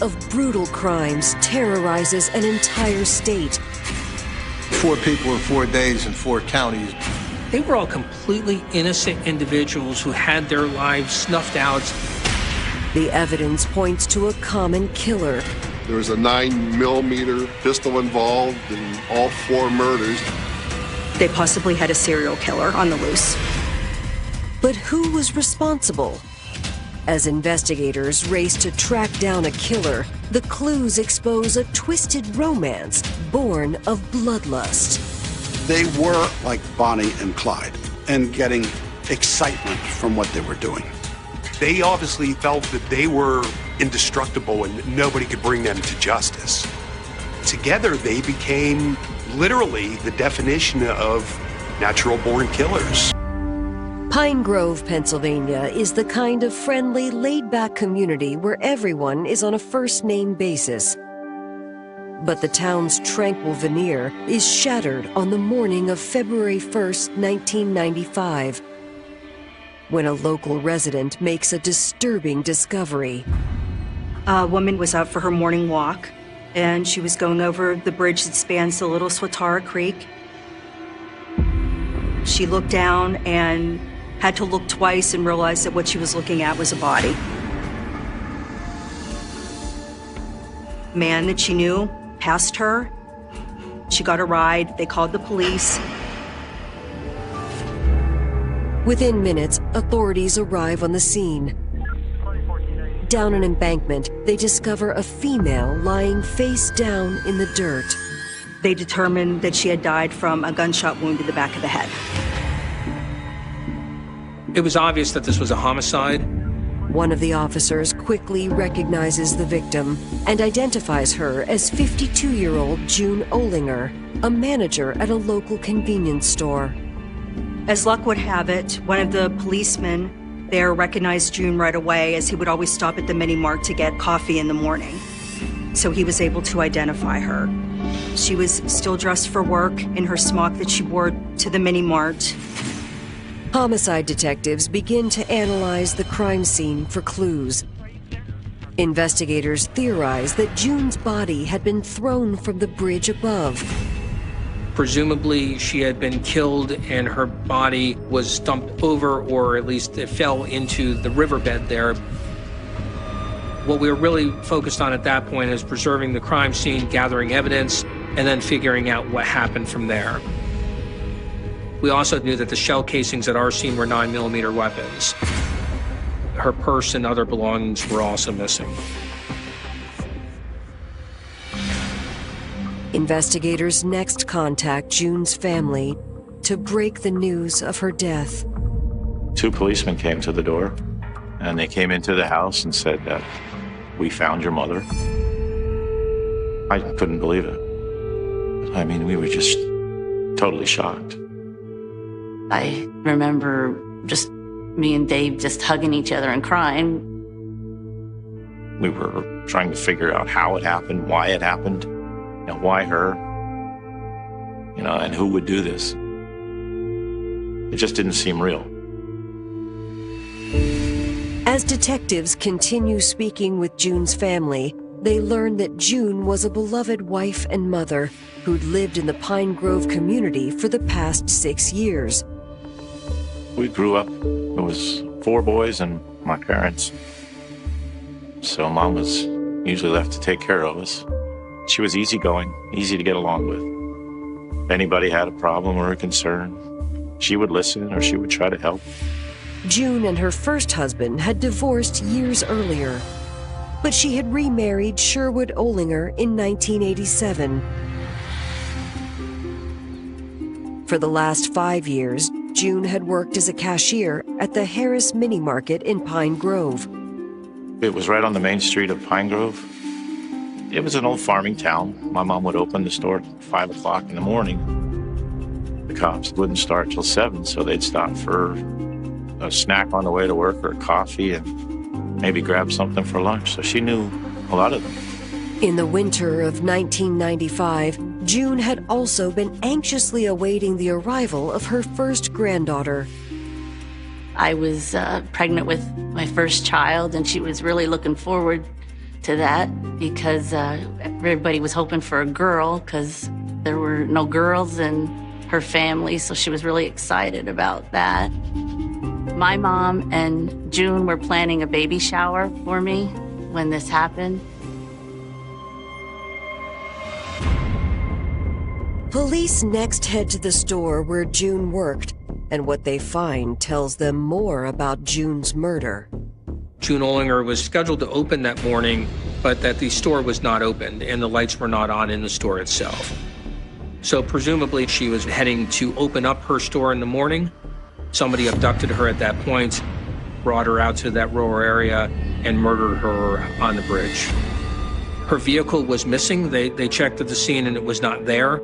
of brutal crimes terrorizes an entire state. 4 people in 4 days in 4 counties. They were all completely innocent individuals who had their lives snuffed out. The evidence points to a common killer. There was a 9mm pistol involved in all 4 murders. They possibly had a serial killer on the loose. But who was responsible? As investigators race to track down a killer, the clues expose a twisted romance born of bloodlust. They were like Bonnie and Clyde and getting excitement from what they were doing. They obviously felt that they were indestructible and nobody could bring them to justice. Together, they became literally the definition of natural-born killers. Pine Grove, Pennsylvania is the kind of friendly, laid-back community where everyone is on a first-name basis. But the town's tranquil veneer is shattered on the morning of February 1st, 1995, when a local resident makes a disturbing discovery. A woman was out for her morning walk, and she was going over the bridge that spans the Little Swatara Creek. She looked down and had to look twice and realized that what she was looking at was a body. A man that she knew passed her. She got a ride. They called the police. Within minutes, authorities arrive on the scene. Down an embankment, they discover a female lying face down in the dirt. They determined that she had died from a gunshot wound to the back of the head. It was obvious that this was a homicide. One of the officers quickly recognizes the victim and identifies her as 52-year-old June Olinger, a manager at a local convenience store. As luck would have it, one of the policemen there recognized June right away, as he would always stop at the Mini Mart to get coffee in the morning. So he was able to identify her. She was still dressed for work in her smock that she wore to the Mini Mart. Homicide detectives begin to analyze the crime scene for clues. Investigators theorize that June's body had been thrown from the bridge above. Presumably, she had been killed and her body was dumped over, or at least it fell into the riverbed there. What we were really focused on at that point is preserving the crime scene, gathering evidence, and then figuring out what happened from there. We also knew that the shell casings at our scene were 9mm weapons. Her purse and other belongings were also missing. Investigators next contact June's family to break the news of her death. 2 policemen came to the door, and they came into the house and said that we found your mother. I couldn't believe it. I mean, we were just totally shocked. I remember just me and Dave just hugging each other and crying. We were trying to figure out how it happened, why it happened, and why her, and who would do this. It just didn't seem real. As detectives continue speaking with June's family, they learn that June was a beloved wife and mother who'd lived in the Pine Grove community for the past 6 years. We grew up, it was 4 boys and my parents. So Mom was usually left to take care of us. She was easygoing, easy to get along with. If anybody had a problem or a concern, she would listen or she would try to help. June and her first husband had divorced years earlier, but she had remarried Sherwood Olinger in 1987. For the last 5 years, June had worked as a cashier at the Harris Mini Market in Pine Grove. It was right on the main street of Pine Grove. It was an old farming town. My mom would open the store at 5 o'clock in the morning. The cops wouldn't start till 7, so they'd stop for a snack on the way to work or coffee and maybe grab something for lunch. So she knew a lot of them. In the winter of 1995, June had also been anxiously awaiting the arrival of her first granddaughter. I was pregnant with my first child, and she was really looking forward to that because everybody was hoping for a girl because there were no girls in her family, so she was really excited about that. My mom and June were planning a baby shower for me when this happened. Police next head to the store where June worked, and what they find tells them more about June's murder. June Olinger was scheduled to open that morning, but that the store was not opened and the lights were not on in the store itself. So presumably she was heading to open up her store in the morning. Somebody abducted her at that point, brought her out to that rural area, and murdered her on the bridge. Her vehicle was missing. They checked at the scene and it was not there.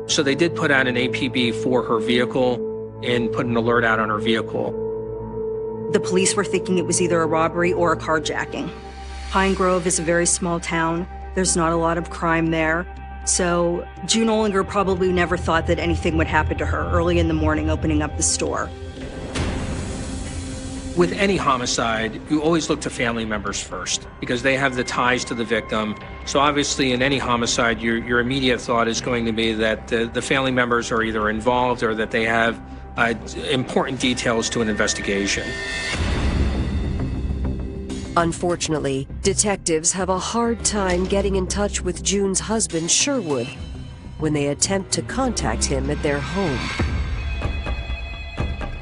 So they did put out an APB for her vehicle and put an alert out on her vehicle. The police were thinking it was either a robbery or a carjacking. Pine Grove is a very small town. There's not a lot of crime there. So June Olinger probably never thought that anything would happen to her early in the morning opening up the store. With any homicide, you always look to family members first because they have the ties to the victim. So obviously in any homicide, your immediate thought is going to be that the family members are either involved or that they have important details to an investigation. Unfortunately, detectives have a hard time getting in touch with June's husband, Sherwood, when they attempt to contact him at their home.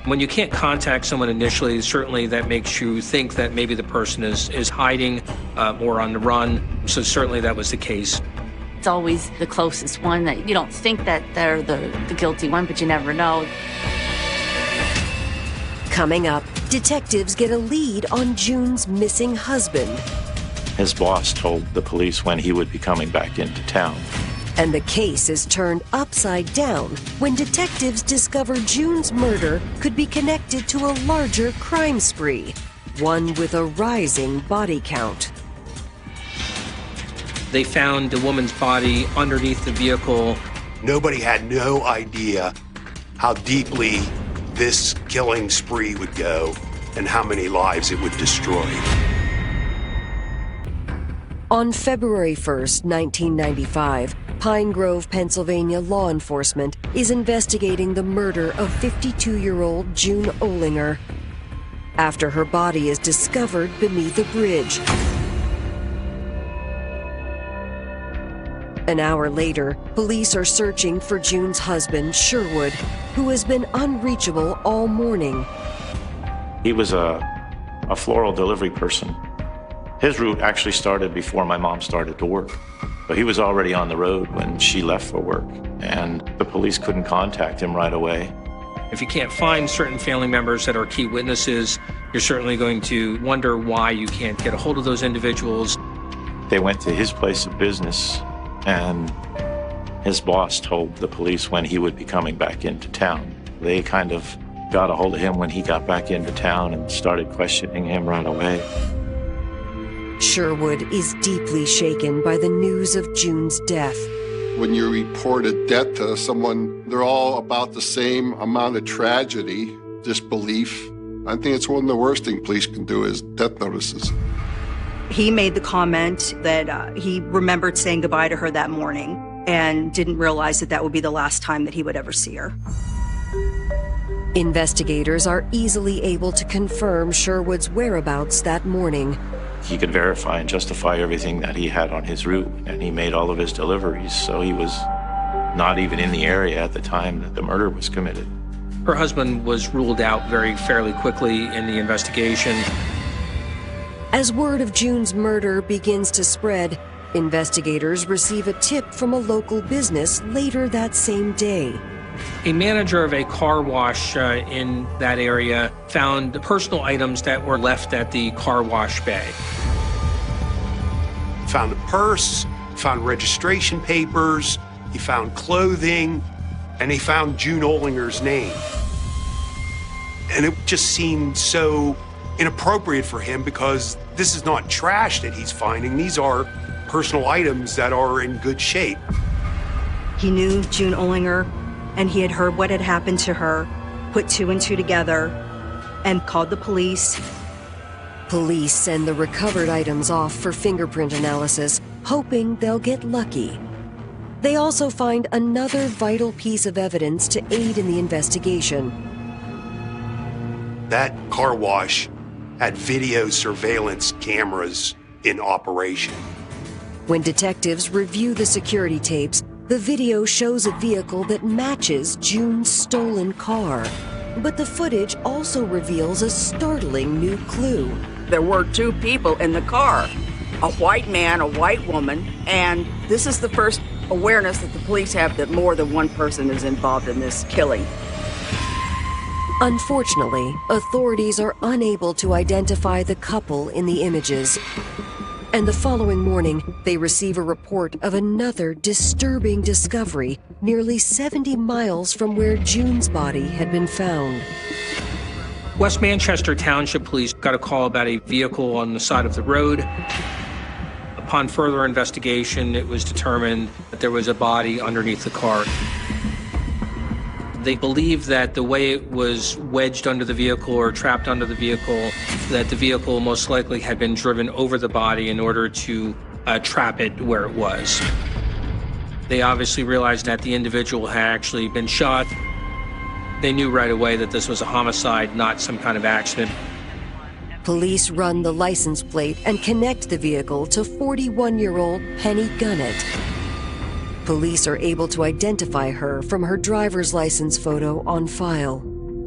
When you can't contact someone initially, certainly that makes you think that maybe the person is hiding or on the run. So certainly that was the case. It's always the closest one that you don't think that they're the guilty one, but you never know. Coming up, detectives get a lead on June's missing husband. His boss told the police when he would be coming back into town. And the case is turned upside down when detectives discover June's murder could be connected to a larger crime spree, one with a rising body count. They found the woman's body underneath the vehicle. Nobody had no idea how deeply this killing spree would go and how many lives it would destroy. On February 1st, 1995, Pine Grove, Pennsylvania law enforcement is investigating the murder of 52-year-old June Olinger after her body is discovered beneath a bridge. An hour later, police are searching for June's husband, Sherwood, who has been unreachable all morning. He was a floral delivery person. His route actually started before my mom started to work. But he was already on the road when she left for work, and the police couldn't contact him right away. If you can't find certain family members that are key witnesses, you're certainly going to wonder why you can't get a hold of those individuals. They went to his place of business, and his boss told the police when he would be coming back into town. They kind of got a hold of him when he got back into town and started questioning him right away. Sherwood is deeply shaken by the news of June's death. When you report a death to someone, they're all about the same amount of tragedy, disbelief. I think it's one of the worst things police can do is death notices. He made the comment that he remembered saying goodbye to her that morning and didn't realize that that would be the last time that he would ever see her. Investigators are easily able to confirm Sherwood's whereabouts that morning. He could verify and justify everything that he had on his route, and he made all of his deliveries, so he was not even in the area at the time that the murder was committed. Her husband was ruled out fairly quickly in the investigation. As word of June's murder begins to spread, investigators receive a tip from a local business later that same day. A manager of a car wash in that area found personal items that were left at the car wash bay. Found a purse, found registration papers, he found clothing, and he found June Olinger's name. And it just seemed so inappropriate for him because this is not trash that he's finding. These are personal items that are in good shape. He knew June Olinger, and he had heard what had happened to her, put two and two together, and called the police. Police send the recovered items off for fingerprint analysis, hoping they'll get lucky. They also find another vital piece of evidence to aid in the investigation. That car wash had video surveillance cameras in operation. When detectives review the security tapes, the video shows a vehicle that matches June's stolen car. But the footage also reveals a startling new clue. There were two people in the car, a white man, a white woman, and this is the first awareness that the police have that more than one person is involved in this killing. Unfortunately, authorities are unable to identify the couple in the images. And the following morning, they receive a report of another disturbing discovery nearly 70 miles from where June's body had been found. West Manchester Township Police got a call about a vehicle on the side of the road. Upon further investigation, it was determined that there was a body underneath the car. They believe that the way it was wedged under the vehicle or trapped under the vehicle, that the vehicle most likely had been driven over the body in order to trap it where it was. They obviously realized that the individual had actually been shot. They knew right away that this was a homicide, not some kind of accident. Police run the license plate and connect the vehicle to 41-year-old Penny Gunnett. Police are able to identify her from her driver's license photo on file.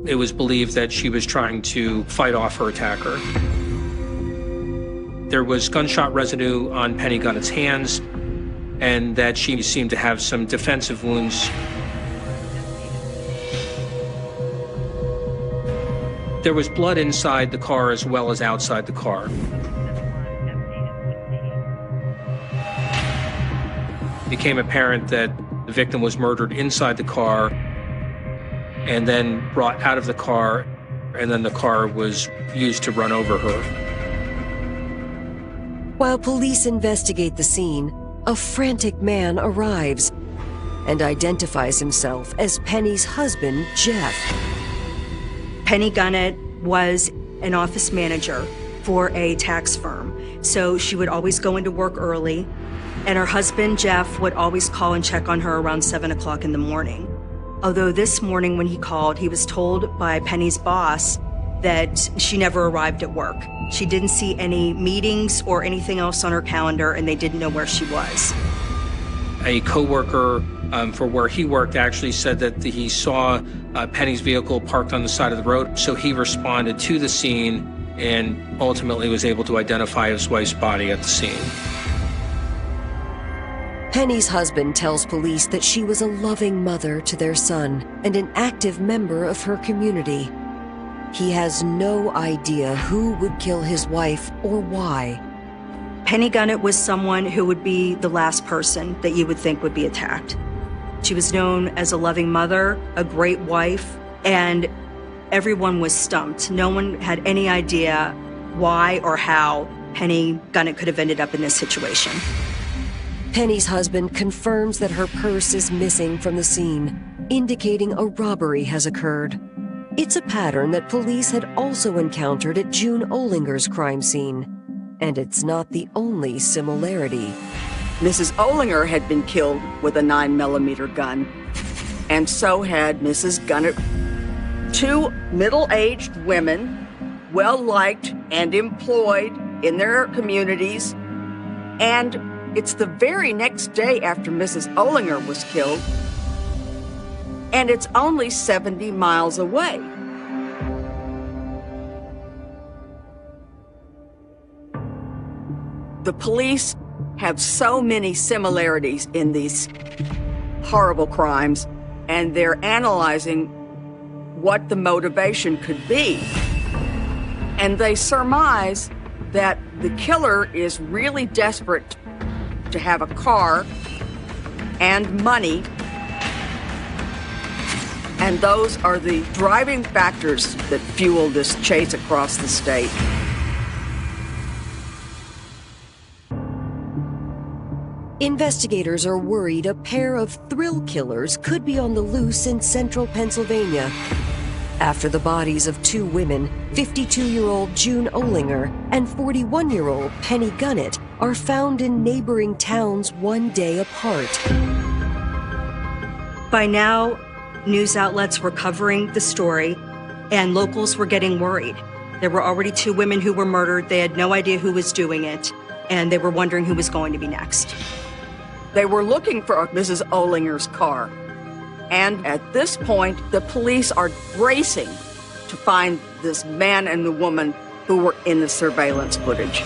It was believed that she was trying to fight off her attacker. There was gunshot residue on Penny Gunnett's hands, and that she seemed to have some defensive wounds. There was blood inside the car as well as outside the car. It became apparent that the victim was murdered inside the car and then brought out of the car, and then the car was used to run over her. While police investigate the scene, a frantic man arrives and identifies himself as Penny's husband, Jeff. Penny Gunnett was an office manager for a tax firm, so she would always go into work early, and her husband, Jeff, would always call and check on her around 7 o'clock in the morning. Although this morning when he called, he was told by Penny's boss that she never arrived at work. She didn't see any meetings or anything else on her calendar, and they didn't know where she was. A coworker for where he worked actually said that he saw Penny's vehicle parked on the side of the road, so he responded to the scene and ultimately was able to identify his wife's body at the scene. Penny's husband tells police that she was a loving mother to their son and an active member of her community. He has no idea who would kill his wife or why. Penny Gunnett was someone who would be the last person that you would think would be attacked. She was known as a loving mother, a great wife, and everyone was stumped. No one had any idea why or how Penny Gunnett could have ended up in this situation. Penny's husband confirms that her purse is missing from the scene, indicating a robbery has occurred. It's a pattern that police had also encountered at June Ohlinger's crime scene. And it's not the only similarity. Mrs. Ohlinger had been killed with a 9mm gun, and so had Mrs. Gunnett. Two middle-aged women, well-liked and employed in their communities, and it's the very next day after Mrs. Ohlinger was killed, and it's only 70 miles away. The police have so many similarities in these horrible crimes, and they're analyzing what the motivation could be. And they surmise that the killer is really desperate to have a car and money, and those are the driving factors that fuel this chase across the state. Investigators are worried a pair of thrill killers could be on the loose in central Pennsylvania. After the bodies of two women, 52-year-old June Olinger and 41-year-old Penny Gunnett, are found in neighboring towns one day apart. By now, news outlets were covering the story, and locals were getting worried. There were already two women who were murdered. They had no idea who was doing it, and they were wondering who was going to be next. They were looking for Mrs. Olinger's car. And at this point, the police are racing to find this man and the woman who were in the surveillance footage.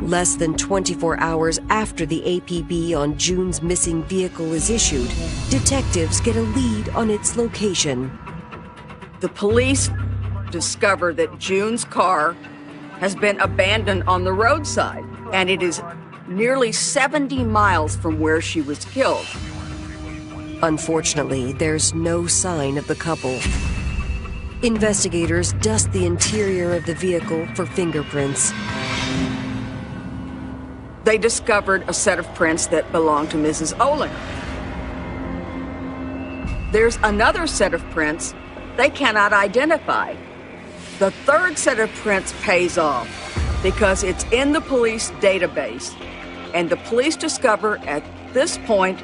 Less than 24 hours after the APB on June's missing vehicle is issued, detectives get a lead on its location. The police discover that June's car has been abandoned on the roadside, and it is nearly 70 miles from where she was killed. Unfortunately, there's no sign of the couple. Investigators dust the interior of the vehicle for fingerprints. They discovered a set of prints that belonged to Mrs. Olinger. There's another set of prints they cannot identify. The third set of prints pays off because it's in the police database, and the police discover at this point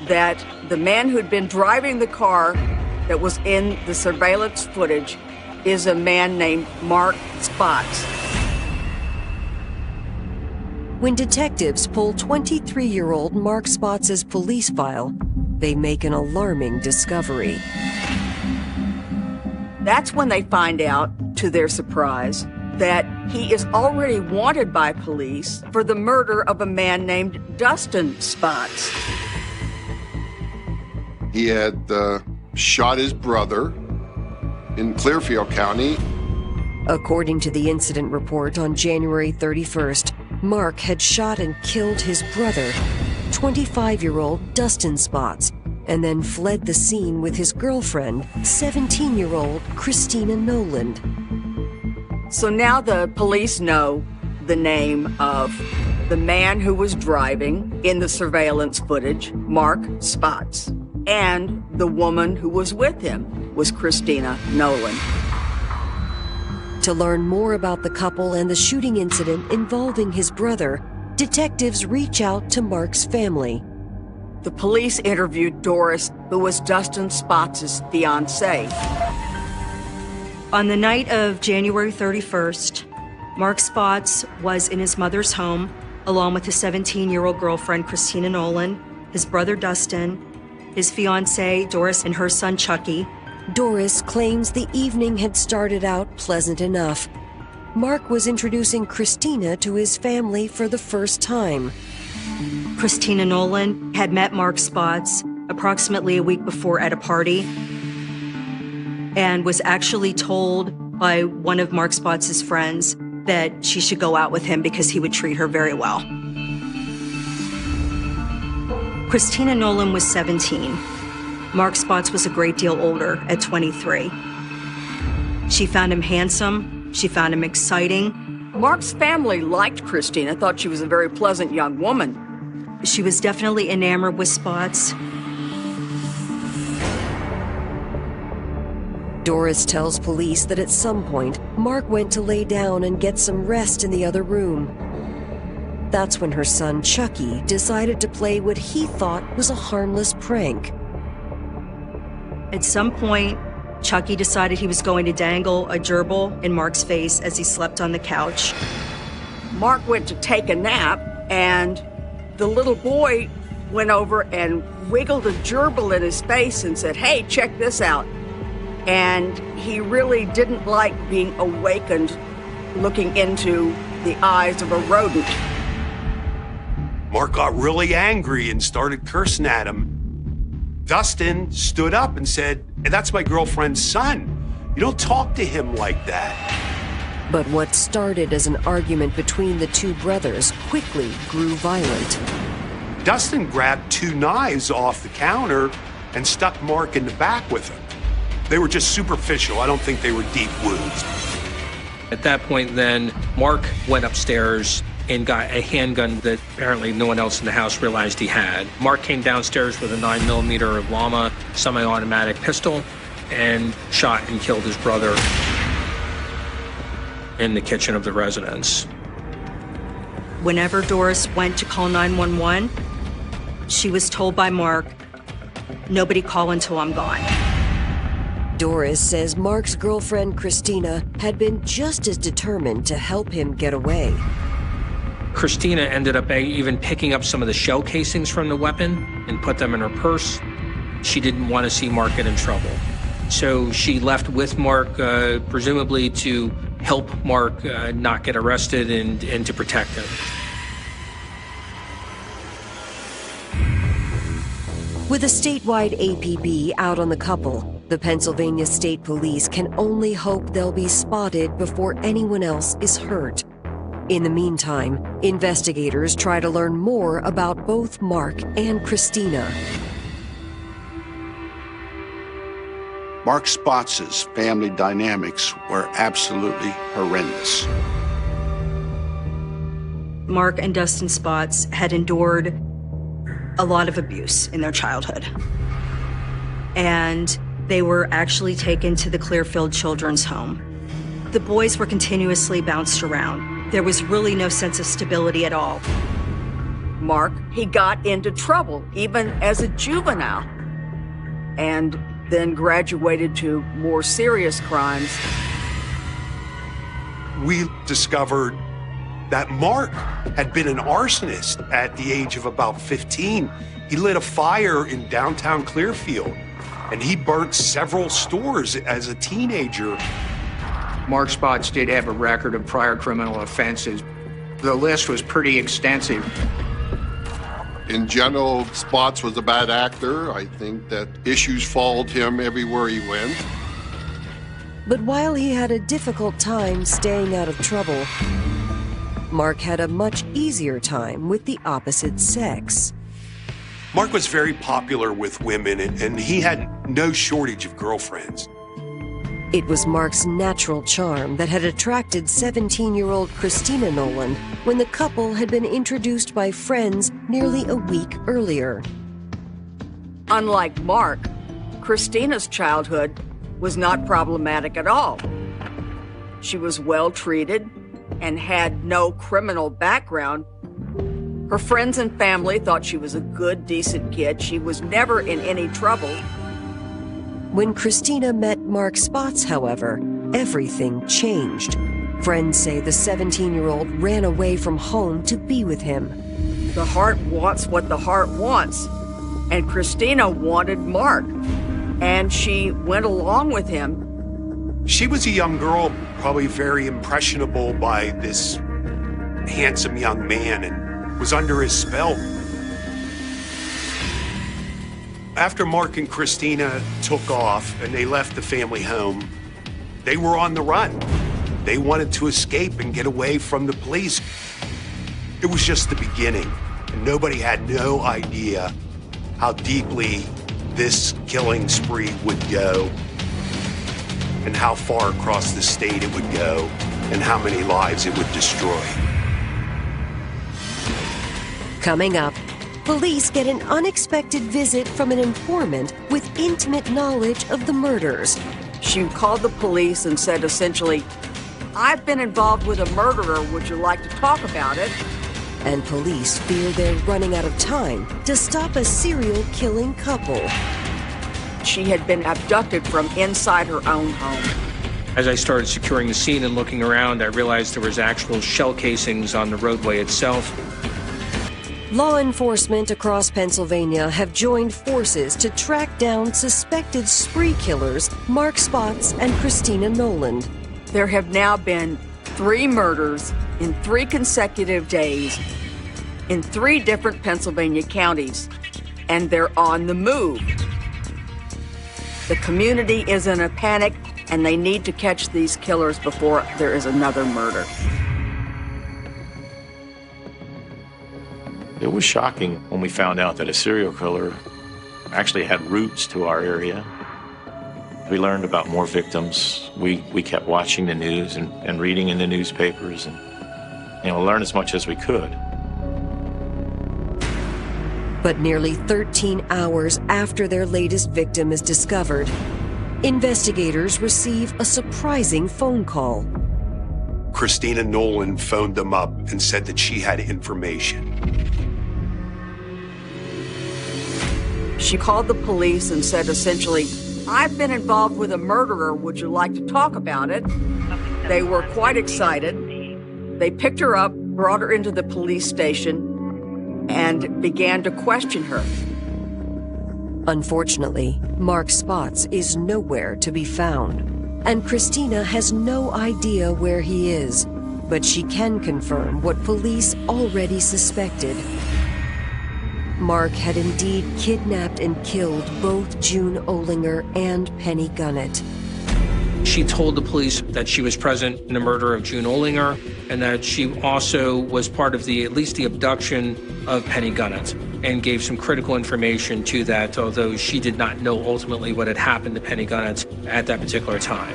that the man who'd been driving the car that was in the surveillance footage is a man named Mark Spotz. When detectives pull 23-year-old Mark Spotz's police file, they make an alarming discovery. That's when they find out, to their surprise, that he is already wanted by police for the murder of a man named Dustin Spotz. He had shot his brother in Clearfield County. According to the incident report on January 31st, Mark had shot and killed his brother, 25-year-old Dustin Spotz, and then fled the scene with his girlfriend, 17-year-old Christina Noland. So now the police know the name of the man who was driving in the surveillance footage, Mark Spotz, and the woman who was with him was Christina Noland. To learn more about the couple and the shooting incident involving his brother, detectives reach out to Mark's family. The police interviewed Doris, who was Dustin Spotz's fiancée. On the night of January 31st, Mark Spotz was in his mother's home, along with his 17-year-old girlfriend, Christina Noland, his brother, Dustin, his fiancée, Doris, and her son, Chucky. Doris claims the evening had started out pleasant enough. Mark was introducing Christina to his family for the first time. Christina Noland had met Mark Spotz approximately a week before at a party and was actually told by one of Mark Spotz's friends that she should go out with him because he would treat her very well. Christina Noland was 17. Mark Spotz was a great deal older at 23. She found him handsome. She found him exciting. Mark's family liked Christina, thought she was a very pleasant young woman. She was definitely enamored with Spotz. Doris tells police that at some point, Mark went to lay down and get some rest in the other room. That's when her son, Chucky, decided to play what he thought was a harmless prank. At some point, Chucky decided he was going to dangle a gerbil in Mark's face as he slept on the couch. Mark went to take a nap, and the little boy went over and wiggled a gerbil in his face and said, "Hey, check this out." And he really didn't like being awakened looking into the eyes of a rodent. Mark got really angry and started cursing at him. Dustin stood up and said, "That's my girlfriend's son. You don't talk to him like that." But what started as an argument between the two brothers quickly grew violent. Dustin grabbed 2 knives off the counter and stuck Mark in the back with them. They were just superficial. I don't think they were deep wounds. At that point then, Mark went upstairs and got a handgun that apparently no one else in the house realized he had. Mark came downstairs with a 9mm Llama semi-automatic pistol and shot and killed his brother in the kitchen of the residence. Whenever Doris went to call 911, she was told by Mark, "Nobody call until I'm gone." Doris says Mark's girlfriend, Christina, had been just as determined to help him get away. Christina ended up even picking up some of the shell casings from the weapon and put them in her purse. She didn't want to see Mark get in trouble. So she left with Mark, presumably to help Mark not get arrested and to protect him. With a statewide APB out on the couple, the Pennsylvania State Police can only hope they'll be spotted before anyone else is hurt. In the meantime, investigators try to learn more about both Mark and Christina. Mark Spotz's family dynamics were absolutely horrendous. Mark and Dustin Spotz had endured a lot of abuse in their childhood. And they were actually taken to the Clearfield Children's Home. The boys were continuously bounced around. There was really no sense of stability at all. Mark, he got into trouble even as a juvenile, and then graduated to more serious crimes. We discovered that Mark had been an arsonist at the age of about 15. He lit a fire in downtown Clearfield, and he burnt several stores as a teenager. Mark Spotz did have a record of prior criminal offenses. The list was pretty extensive. In general, Spotz was a bad actor. I think that issues followed him everywhere he went. But while he had a difficult time staying out of trouble, Mark had a much easier time with the opposite sex. Mark was very popular with women, and he had no shortage of girlfriends. It was Mark's natural charm that had attracted 17-year-old Christina Noland when the couple had been introduced by friends nearly a week earlier. Unlike Mark, Christina's childhood was not problematic at all. She was well treated and had no criminal background. Her friends and family thought she was a good, decent kid. She was never in any trouble. When Christina met Mark Spotz, however, everything changed. Friends say the 17-year-old ran away from home to be with him. The heart wants what the heart wants, and Christina wanted Mark, and she went along with him. She was a young girl, probably very impressionable by this handsome young man, and was under his spell. After Mark and Christina took off and they left the family home, they were on the run. They wanted to escape and get away from the police. It was just the beginning, and nobody had no idea how deeply this killing spree would go, and how far across the state it would go, and how many lives it would destroy. Coming up, police get an unexpected visit from an informant with intimate knowledge of the murders. She called the police and said essentially, "I've been involved with a murderer. Would you like to talk about it?" And police fear they're running out of time to stop a serial killing couple. She had been abducted from inside her own home. As I started securing the scene and looking around, I realized there was actual shell casings on the roadway itself. Law enforcement across Pennsylvania have joined forces to track down suspected spree killers Mark Spotz and Christina Noland. There have now been 3 murders in 3 consecutive days in 3 different Pennsylvania counties, and they're on the move. The community is in a panic, and they need to catch these killers before there is another murder. It was shocking when we found out that a serial killer actually had roots to our area. We learned about more victims. We kept watching the news and reading in the newspapers. And learn as much as we could. But nearly 13 hours after their latest victim is discovered, investigators receive a surprising phone call. Christina Noland phoned them up and said that she had information. She called the police and said essentially, "I've been involved with a murderer. Would you like to talk about it?" They were quite excited. They picked her up, brought her into the police station, and began to question her. Unfortunately, Mark Spotz is nowhere to be found, and Christina has no idea where he is, but she can confirm what police already suspected. Mark had indeed kidnapped and killed both June Olinger and Penny Gunnett. She told the police that she was present in the murder of June Olinger and that she also was part of at least the abduction of Penny Gunnett, and gave some critical information to that, although she did not know ultimately what had happened to Penny Gunnett at that particular time.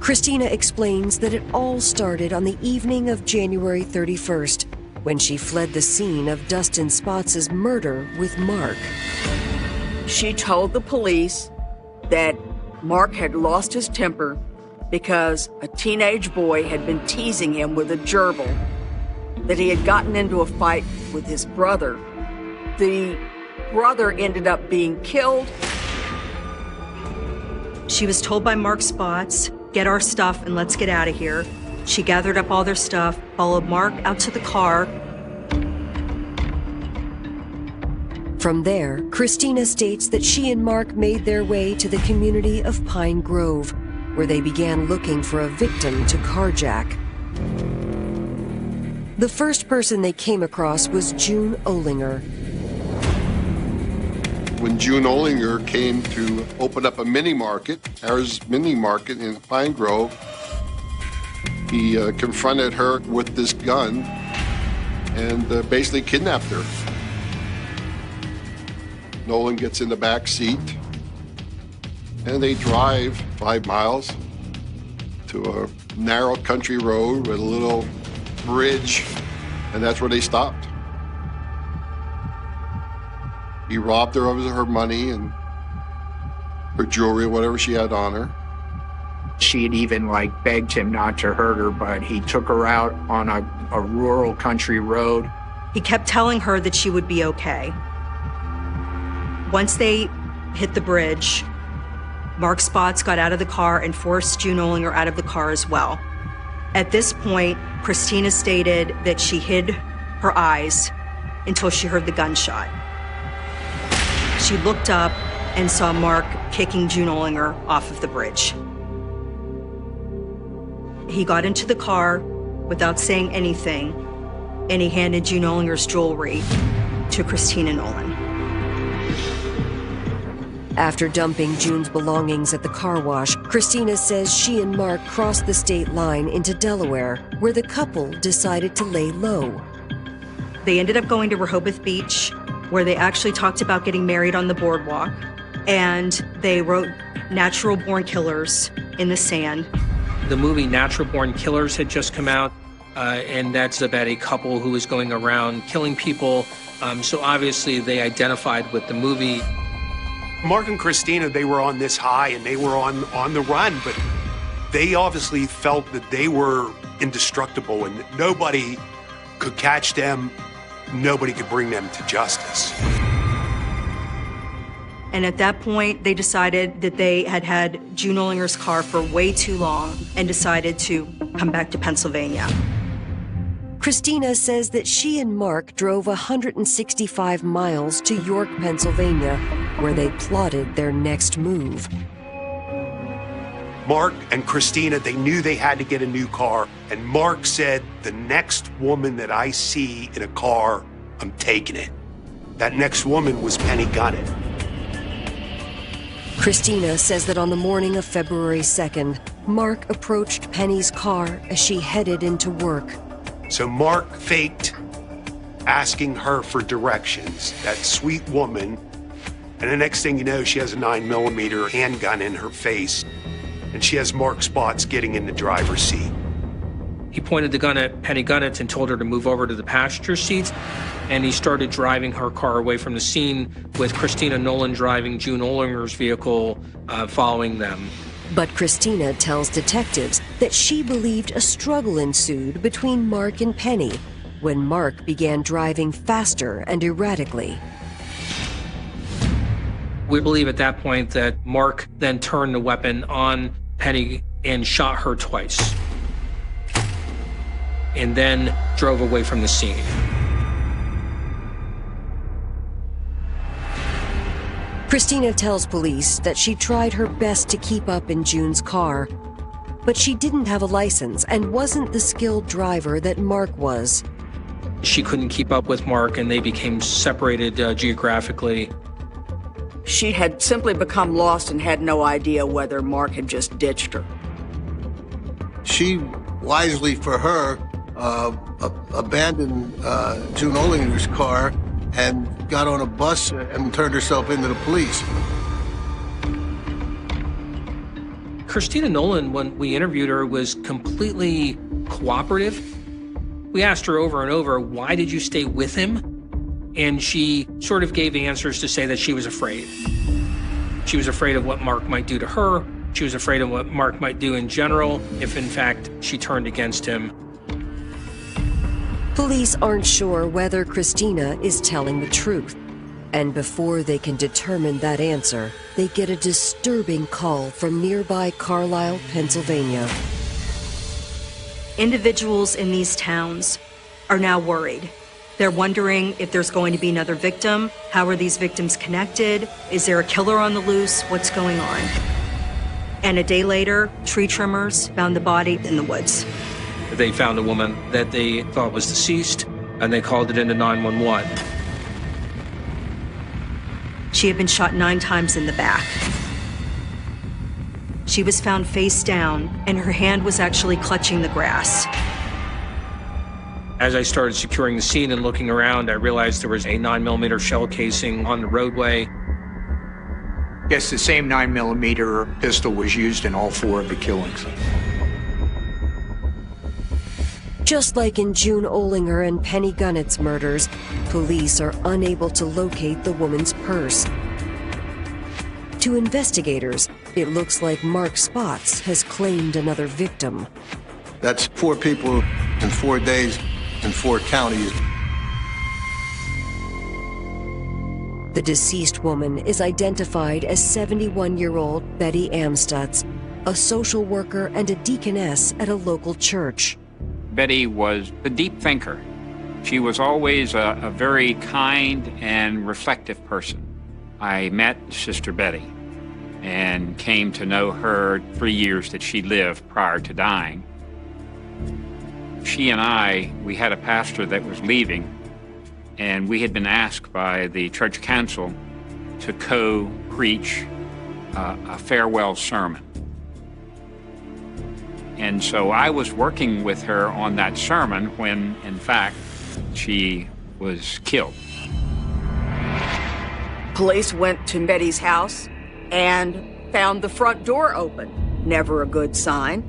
Christina explains that it all started on the evening of January 31st, when she fled the scene of Dustin Spotts' murder with Mark. She told the police that Mark had lost his temper because a teenage boy had been teasing him with a gerbil, that he had gotten into a fight with his brother. The brother ended up being killed. She was told by Mark Spotz, "Get our stuff and let's get out of here." She gathered up all their stuff, followed Mark out to the car. From there, Christina states that she and Mark made their way to the community of Pine Grove, where they began looking for a victim to carjack. The first person they came across was June Olinger. When June Olinger came to open up a mini market, Harris Mini Market in Pine Grove, he confronted her with this gun and basically kidnapped her. Noland gets in the back seat and they drive 5 miles to a narrow country road with a little bridge, and that's where they stopped. He robbed her of her money and her jewelry, whatever she had on her. She had even begged him not to hurt her, but he took her out on a rural country road. He kept telling her that she would be okay. Once they hit the bridge, Mark Spotz got out of the car and forced June Olinger out of the car as well. At this point, Christina stated that she hid her eyes until she heard the gunshot. She looked up and saw Mark kicking June Olinger off of the bridge. He got into the car without saying anything, and he handed June Olinger's jewelry to Christina Noland. After dumping June's belongings at the car wash, Christina says she and Mark crossed the state line into Delaware, where the couple decided to lay low. They ended up going to Rehoboth Beach, where they actually talked about getting married on the boardwalk, and they wrote Natural Born Killers in the sand. The movie Natural Born Killers had just come out, and that's about a couple who was going around killing people. So obviously they identified with the movie. Mark and Christina, they were on this high and they were on the run, but they obviously felt that they were indestructible and nobody could catch them, nobody could bring them to justice. And at that point, they decided that they had had June Olinger's car for way too long and decided to come back to Pennsylvania. Christina says that she and Mark drove 165 miles to York, Pennsylvania, where they plotted their next move. Mark and Christina, they knew they had to get a new car, and Mark said, "The next woman that I see in a car, I'm taking it." That next woman was Penny Gunnett. Christina says that on the morning of February 2nd, Mark approached Penny's car as she headed into work. So Mark faked asking her for directions, that sweet woman, and the next thing you know, she has a 9mm handgun in her face, and she has Mark Spotz getting in the driver's seat. He pointed the gun at Penny Gunnett and told her to move over to the passenger seat, and he started driving her car away from the scene, with Christina Noland driving June Ollinger's vehicle following them. But Christina tells detectives that she believed a struggle ensued between Mark and Penny when Mark began driving faster and erratically. We believe at that point that Mark then turned the weapon on Penny and shot her twice, and then drove away from the scene. Christina tells police that she tried her best to keep up in June's car, but she didn't have a license and wasn't the skilled driver that Mark was. She couldn't keep up with Mark, and they became separated geographically. She had simply become lost and had no idea whether Mark had just ditched her. She, wisely for her, abandoned June Ollinger's car and got on a bus and turned herself into the police. Christina Noland, when we interviewed her, was completely cooperative. We asked her over and over, why did you stay with him? And she sort of gave answers to say that she was afraid. She was afraid of what Mark might do to her. She was afraid of what Mark might do in general if, in fact, she turned against him. Police aren't sure whether Christina is telling the truth. And before they can determine that answer, they get a disturbing call from nearby Carlisle, Pennsylvania. Individuals in these towns are now worried. They're wondering if there's going to be another victim. How are these victims connected? Is there a killer on the loose? What's going on? And a day later, tree trimmers found the body in the woods. They found a woman that they thought was deceased, and they called it into 911. She had been shot 9 times in the back. She was found face down, and her hand was actually clutching the grass. As I started securing the scene and looking around, I realized there was a 9mm shell casing on the roadway. Yes, the same 9mm pistol was used in all 4 of the killings. Just like in June Ollinger and Penny Gunnett's murders, police are unable to locate the woman's purse. To investigators, it looks like Mark Spotz has claimed another victim. That's 4 people in 4 days in 4 counties. The deceased woman is identified as 71-year-old Betty Amstutz, a social worker and a deaconess at a local church. Betty was a deep thinker. She was always a very kind and reflective person. I met Sister Betty and came to know her 3 years that she lived prior to dying. She and we had a pastor that was leaving, and we had been asked by the church council to co-preach a farewell sermon. And so I was working with her on that sermon when, in fact, she was killed. Police went to Betty's house and found the front door open. Never a good sign.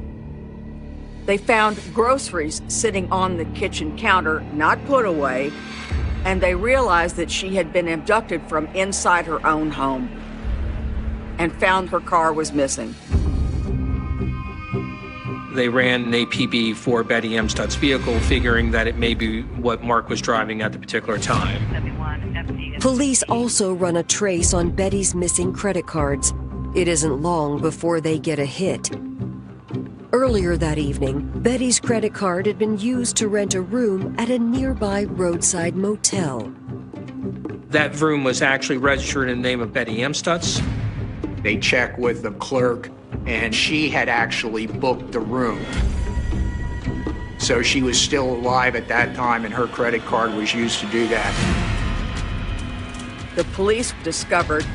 They found groceries sitting on the kitchen counter, not put away, and they realized that she had been abducted from inside her own home and found her car was missing. They ran an APB for Betty Amstutz's vehicle, figuring that it may be what Mark was driving at the particular time. Police also run a trace on Betty's missing credit cards. It isn't long before they get a hit. Earlier that evening, Betty's credit card had been used to rent a room at a nearby roadside motel. That room was actually registered in the name of Betty Amstutz. They checked with the clerk, and she had actually booked the room. So she was still alive at that time, and her credit card was used to do that. The police discovered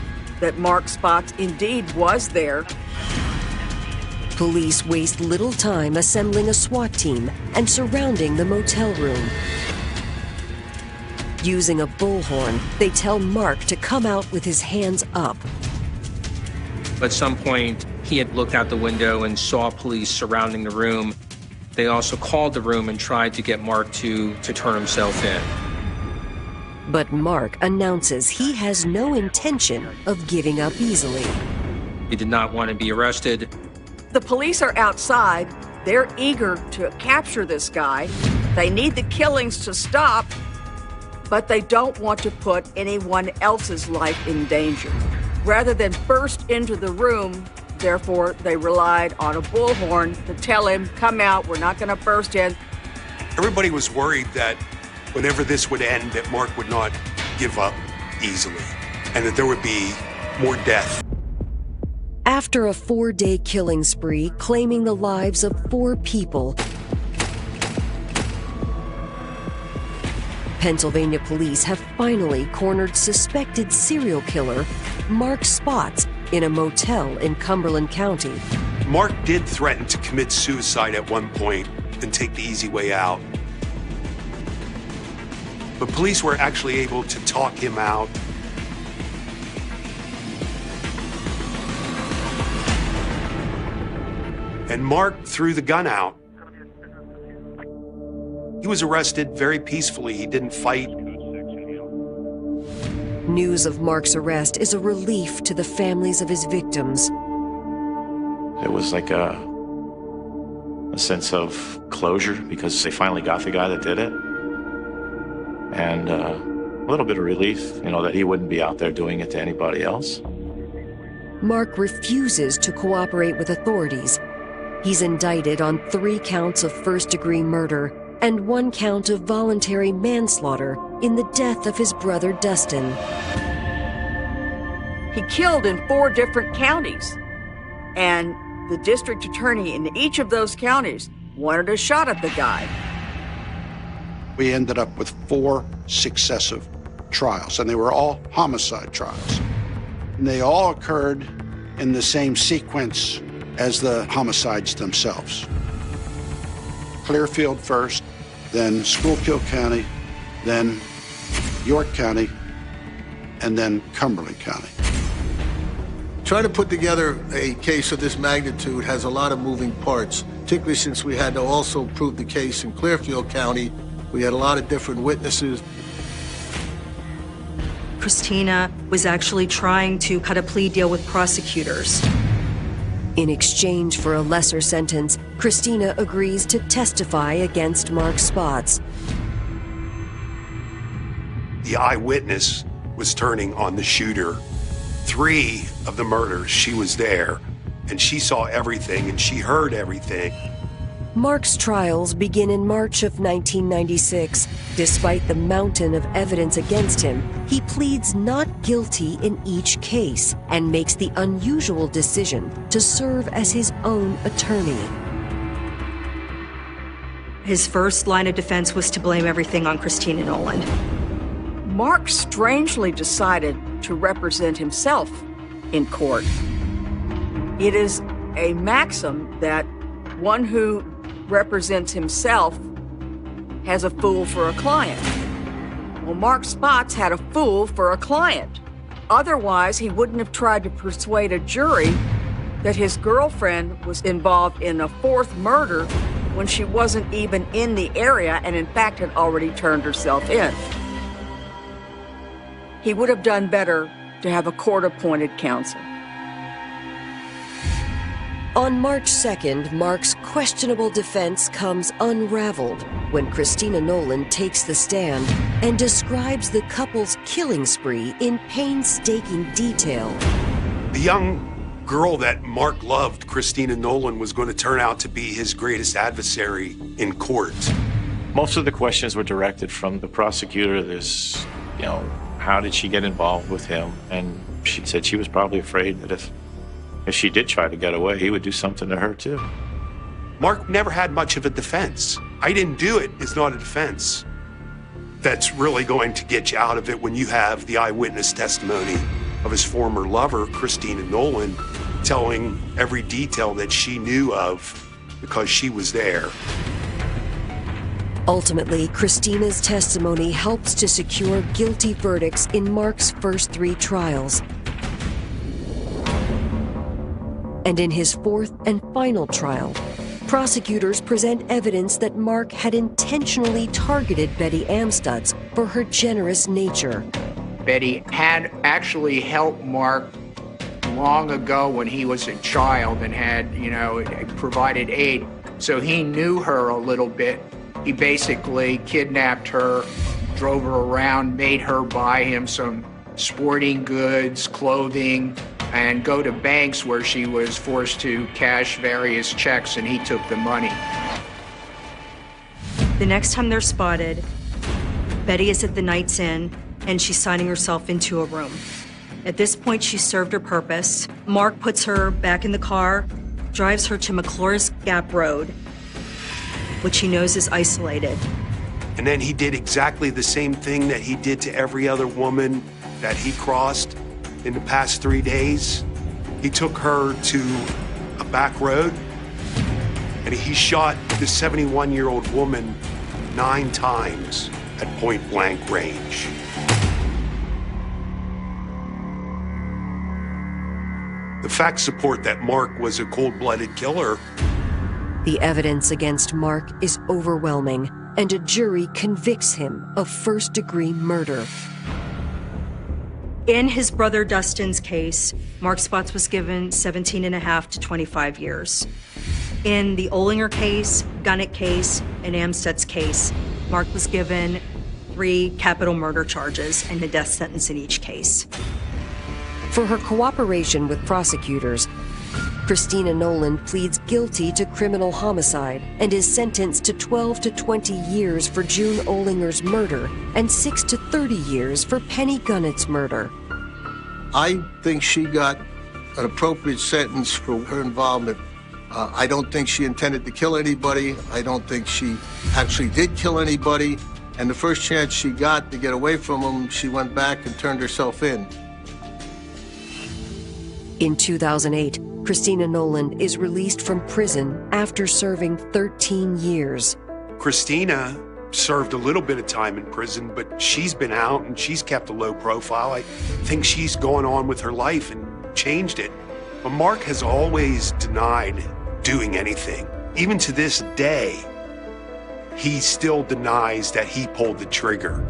that Mark Spotz indeed was there. Police waste little time assembling a SWAT team and surrounding the motel room. Using a bullhorn, they tell Mark to come out with his hands up. At some point, he had looked out the window and saw police surrounding the room. They also called the room and tried to get Mark to turn himself in. But Mark announces he has no intention of giving up easily. He did not want to be arrested. The police are outside. They're eager to capture this guy. They need the killings to stop, but they don't want to put anyone else's life in danger. Rather than burst into the room, therefore, they relied on a bullhorn to tell him, come out, we're not going to burst in. Everybody was worried that whenever this would end, that Mark would not give up easily and that there would be more death. After a 4-day killing spree claiming the lives of 4 people, Pennsylvania police have finally cornered suspected serial killer Mark Spotz in a motel in Cumberland County. Mark did threaten to commit suicide at one point and take the easy way out. But police were actually able to talk him out. And Mark threw the gun out. He was arrested very peacefully. He didn't fight. News of Mark's arrest is a relief to the families of his victims. It was like a sense of closure because they finally got the guy that did it. And a little bit of relief, that he wouldn't be out there doing it to anybody else. Mark refuses to cooperate with authorities. He's indicted on 3 counts of first-degree murder and 1 count of voluntary manslaughter in the death of his brother Dustin. He killed in 4 different counties, and the district attorney in each of those counties wanted a shot at the guy. We ended up with 4 successive trials, and they were all homicide trials. And they all occurred in the same sequence as the homicides themselves. Clearfield first, then Schuylkill County, then York County, and then Cumberland County. Trying to put together a case of this magnitude has a lot of moving parts, particularly since we had to also prove the case in Clearfield County. We had a lot of different witnesses. Christina was actually trying to cut a plea deal with prosecutors. In exchange for a lesser sentence, Christina agrees to testify against Mark Spotz. The eyewitness was turning on the shooter. 3 of the murders, she was there, and she saw everything, and she heard everything. Mark's trials begin in March of 1996. Despite the mountain of evidence against him, he pleads not guilty in each case and makes the unusual decision to serve as his own attorney. His first line of defense was to blame everything on Christina Noland. Mark strangely decided to represent himself in court. It is a maxim that one who represents himself has a fool for a client. Well, Mark Spotz had a fool for a client. Otherwise, he wouldn't have tried to persuade a jury that his girlfriend was involved in a 4th murder when she wasn't even in the area and in fact had already turned herself in. He would have done better to have a court-appointed counsel. On March 2nd, Mark's questionable defense comes unraveled when Christina Noland takes the stand and describes the couple's killing spree in painstaking detail. The young girl that Mark loved, Christina Noland, was going to turn out to be his greatest adversary in court. Most of the questions were directed from the prosecutor. There's, how did she get involved with him? And she said she was probably afraid that if she did try to get away, he would do something to her too. Mark never had much of a defense. I didn't do it is not a defense. That's really going to get you out of it when you have the eyewitness testimony of his former lover, Christina Noland, telling every detail that she knew of because she was there. Ultimately, Christina's testimony helps to secure guilty verdicts in Mark's first 3 trials. And in his 4th and final trial, Prosecutors present evidence that Mark had intentionally targeted Betty Amstutz for her generous nature. Betty had actually helped Mark long ago when he was a child and had, provided aid. So he knew her a little bit. He basically kidnapped her, drove her around, made her buy him some sporting goods, clothing, and go to banks where she was forced to cash various checks, and he took the money. The next time they're spotted, Betty is at the Knights Inn, and she's signing herself into a room. At this point, she served her purpose. Mark puts her back in the car, drives her to McClure's Gap Road, which he knows is isolated. And then he did exactly the same thing that he did to every other woman that he crossed in the past 3 days. He took her to a back road, and he shot the 71-year-old woman 9 times at point-blank range. The facts support that Mark was a cold-blooded killer. The evidence against Mark is overwhelming, and a jury convicts him of first-degree murder. In his brother Dustin's case, Mark Spotz was given 17.5 to 25 years. In the Olinger case, Gunnett case, and Amstutz case, Mark was given 3 capital murder charges and a death sentence in each case. For her cooperation with prosecutors, Christina Noland pleads guilty to criminal homicide and is sentenced to 12 to 20 years for June Olinger's murder and 6 to 30 years for Penny Gunnett's murder. I think she got an appropriate sentence for her involvement. I don't think she intended to kill anybody. I don't think she actually did kill anybody. And the first chance she got to get away from him, she went back and turned herself in. In 2008, Christina Noland is released from prison after serving 13 years. Christina served a little bit of time in prison, but she's been out and she's kept a low profile. I think she's gone on with her life and changed it. But Mark has always denied doing anything. Even to this day, he still denies that he pulled the trigger.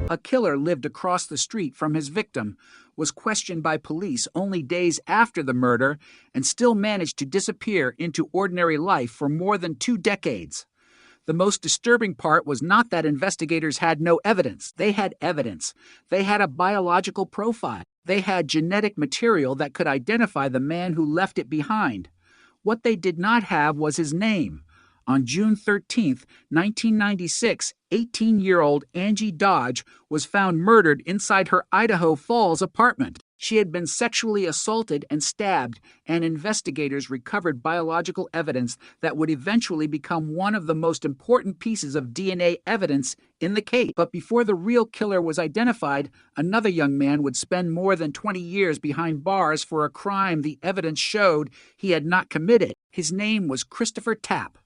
A killer lived across the street from his victim, was questioned by police only days after the murder, and still managed to disappear into ordinary life for more than 2 decades. The most disturbing part was not that investigators had no evidence. They had evidence. They had a biological profile. They had genetic material that could identify the man who left it behind. What they did not have was his name. On June 13, 1996, 18-year-old Angie Dodge was found murdered inside her Idaho Falls apartment. She had been sexually assaulted and stabbed, and investigators recovered biological evidence that would eventually become one of the most important pieces of DNA evidence in the case. But before the real killer was identified, another young man would spend more than 20 years behind bars for a crime the evidence showed he had not committed. His name was Christopher Tapp.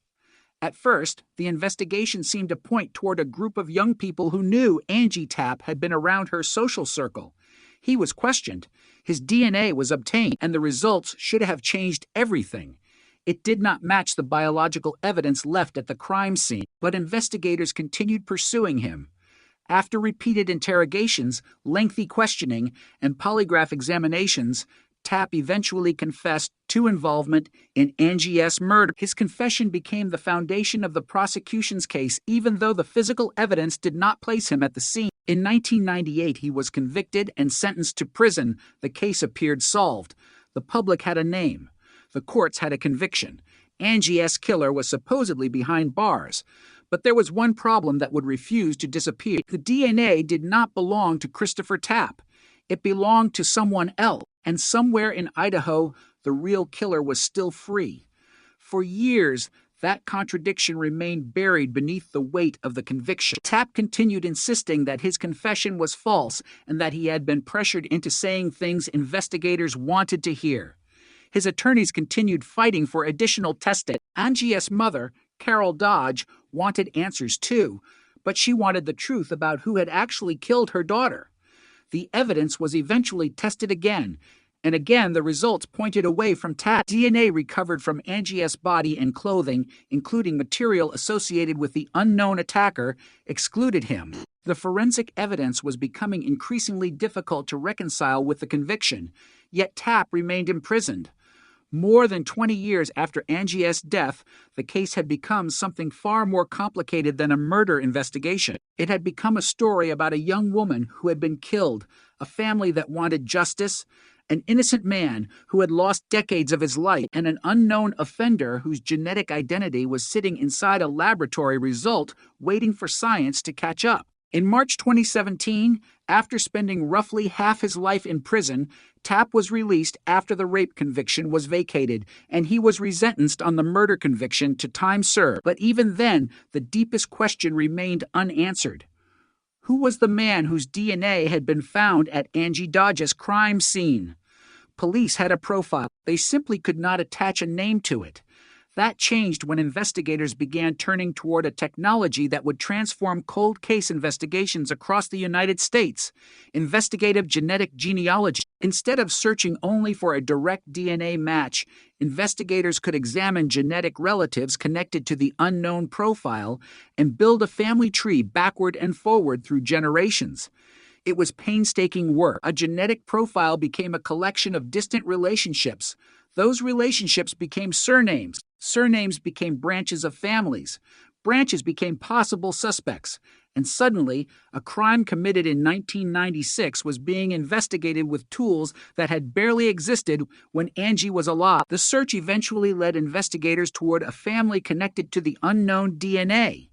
At first, the investigation seemed to point toward a group of young people who knew Angie Tapp had been around her social circle. He was questioned. His DNA was obtained, and the results should have changed everything. It did not match the biological evidence left at the crime scene, but investigators continued pursuing him. After repeated interrogations, lengthy questioning, and polygraph examinations, Tapp eventually confessed to involvement in Angie S. murder. His confession became the foundation of the prosecution's case, even though the physical evidence did not place him at the scene. In 1998, he was convicted and sentenced to prison. The case appeared solved. The public had a name. The courts had a conviction. Angie S. killer was supposedly behind bars. But there was one problem that would refuse to disappear. The DNA did not belong to Christopher Tapp. It belonged to someone else. And somewhere in Idaho, the real killer was still free. For years, that contradiction remained buried beneath the weight of the conviction. Tapp continued insisting that his confession was false and that he had been pressured into saying things investigators wanted to hear. His attorneys continued fighting for additional testing. Angie's mother, Carol Dodge, wanted answers too, but she wanted the truth about who had actually killed her daughter. The evidence was eventually tested again, And again, the results pointed away from Tapp. DNA recovered from Angie S.'s body and clothing, including material associated with the unknown attacker, excluded him. The forensic evidence was becoming increasingly difficult to reconcile with the conviction, yet Tapp remained imprisoned. More than 20 years after Angie S.'s death, the case had become something far more complicated than a murder investigation. It had become a story about a young woman who had been killed, a family that wanted justice, an innocent man who had lost decades of his life, and an unknown offender whose genetic identity was sitting inside a laboratory result waiting for science to catch up. In March 2017, after spending roughly half his life in prison, Tapp was released after the rape conviction was vacated, and he was resentenced on the murder conviction to time served. But even then, the deepest question remained unanswered. Who was the man whose DNA had been found at Angie Dodge's crime scene? Police had a profile. They simply could not attach a name to it. That changed when investigators began turning toward a technology that would transform cold case investigations across the United States: investigative genetic genealogy. Instead of searching only for a direct DNA match, investigators could examine genetic relatives connected to the unknown profile and build a family tree backward and forward through generations. It was painstaking work. A genetic profile became a collection of distant relationships. Those relationships became surnames. Surnames became branches of families. Branches became possible suspects. And suddenly, a crime committed in 1996 was being investigated with tools that had barely existed when Angie was alive. The search eventually led investigators toward a family connected to the unknown DNA.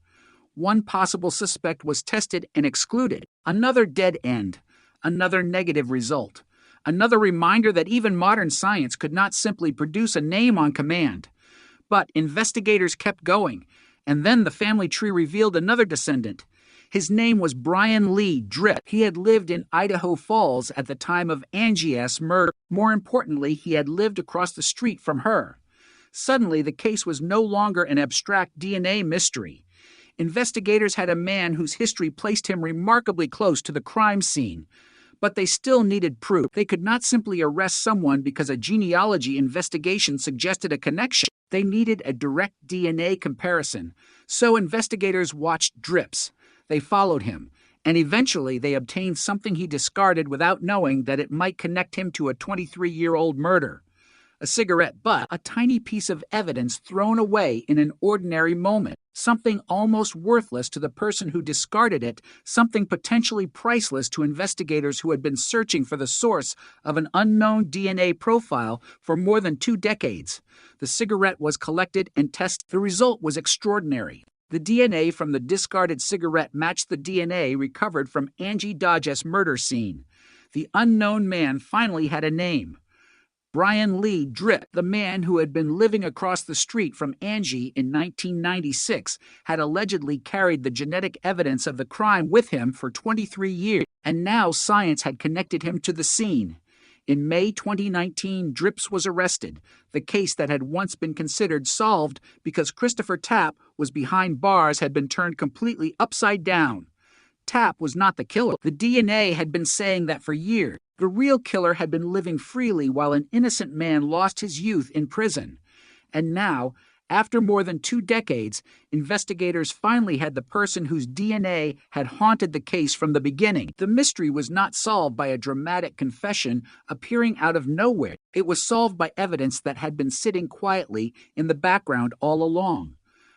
One possible suspect was tested and excluded. Another dead end. Another negative result. Another reminder that even modern science could not simply produce a name on command. But investigators kept going, and then the family tree revealed another descendant. His name was Brian Lee Dripp. He had lived in Idaho Falls at the time of Angie S.'s murder. More importantly, he had lived across the street from her. Suddenly, the case was no longer an abstract DNA mystery. Investigators had a man whose history placed him remarkably close to the crime scene. But they still needed proof. They could not simply arrest someone because a genealogy investigation suggested a connection. They needed a direct DNA comparison. So investigators watched Drips. They followed him, and eventually they obtained something he discarded without knowing that it might connect him to a 23-year-old murder. A cigarette butt, a tiny piece of evidence thrown away in an ordinary moment. Something almost worthless to the person who discarded it, something potentially priceless to investigators who had been searching for the source of an unknown DNA profile for more than 2 decades. The cigarette was collected and tested. The result was extraordinary. The DNA from the discarded cigarette matched the DNA recovered from Angie Dodge's murder scene. The unknown man finally had a name. Brian Lee Dripp, the man who had been living across the street from Angie in 1996, had allegedly carried the genetic evidence of the crime with him for 23 years, and now science had connected him to the scene. In May 2019, Drips was arrested, the case that had once been considered solved because Christopher Tapp was behind bars had been turned completely upside down. Tapp was not the killer. The DNA had been saying that for years. The real killer had been living freely while an innocent man lost his youth in prison. And now, after more than 2 decades, investigators finally had the person whose DNA had haunted the case from the beginning. The mystery was not solved by a dramatic confession appearing out of nowhere. It was solved by evidence that had been sitting quietly in the background all along.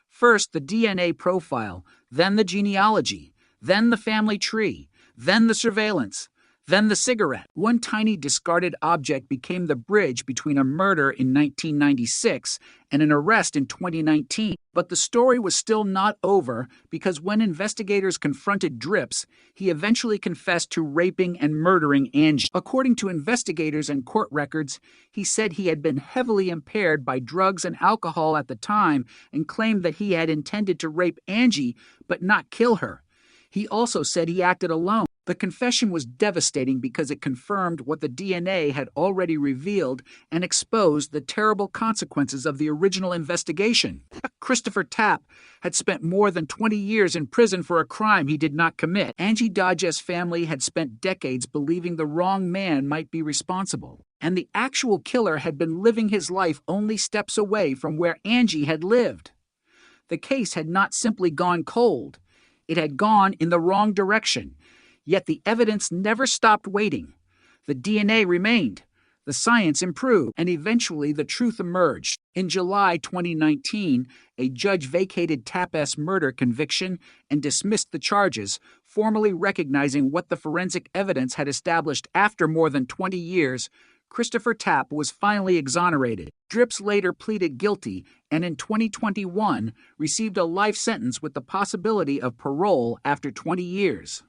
First, the DNA profile, then the genealogy, then the family tree, then the surveillance, then the cigarette. One tiny discarded object became the bridge between a murder in 1996 and an arrest in 2019. But the story was still not over because when investigators confronted Drips, he eventually confessed to raping and murdering Angie. According to investigators and court records, he said he had been heavily impaired by drugs and alcohol at the time and claimed that he had intended to rape Angie but not kill her. He also said he acted alone. The confession was devastating because it confirmed what the DNA had already revealed and exposed the terrible consequences of the original investigation. Christopher Tapp had spent more than 20 years in prison for a crime he did not commit. Angie Dodge's family had spent decades believing the wrong man might be responsible. and the actual killer had been living his life only steps away from where Angie had lived. The case had not simply gone cold. It had gone in the wrong direction, yet the evidence never stopped waiting. The DNA remained, the science improved, and eventually the truth emerged. In July 2019, a judge vacated Tapp's murder conviction and dismissed the charges, formally recognizing what the forensic evidence had established. After more than 20 years, Christopher Tapp was finally exonerated. Dripps later pleaded guilty and in 2021 received a life sentence with the possibility of parole after 20 years.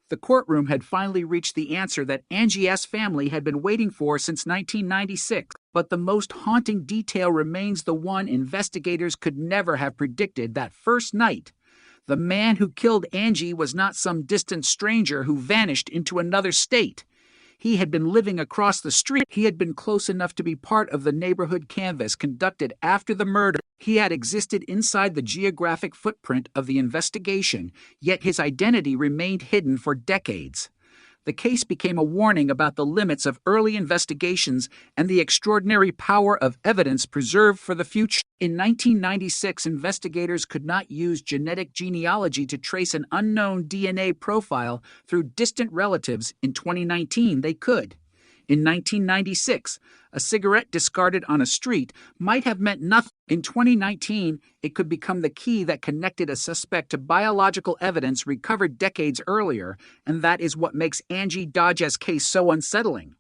The courtroom had finally reached the answer that Angie S. family had been waiting for since 1996, but the most haunting detail remains the one investigators could never have predicted that first night. The man who killed Angie was not some distant stranger who vanished into another state. He had been living across the street. He had been close enough to be part of the neighborhood canvass conducted after the murder. He had existed inside the geographic footprint of the investigation, yet his identity remained hidden for decades. The case became a warning about the limits of early investigations and the extraordinary power of evidence preserved for the future. In 1996, investigators could not use genetic genealogy to trace an unknown DNA profile through distant relatives. In 2019, they could. In 1996, a cigarette discarded on a street might have meant nothing. In 2019, it could become the key that connected a suspect to biological evidence recovered decades earlier, and that is what makes Angie Dodge's case so unsettling.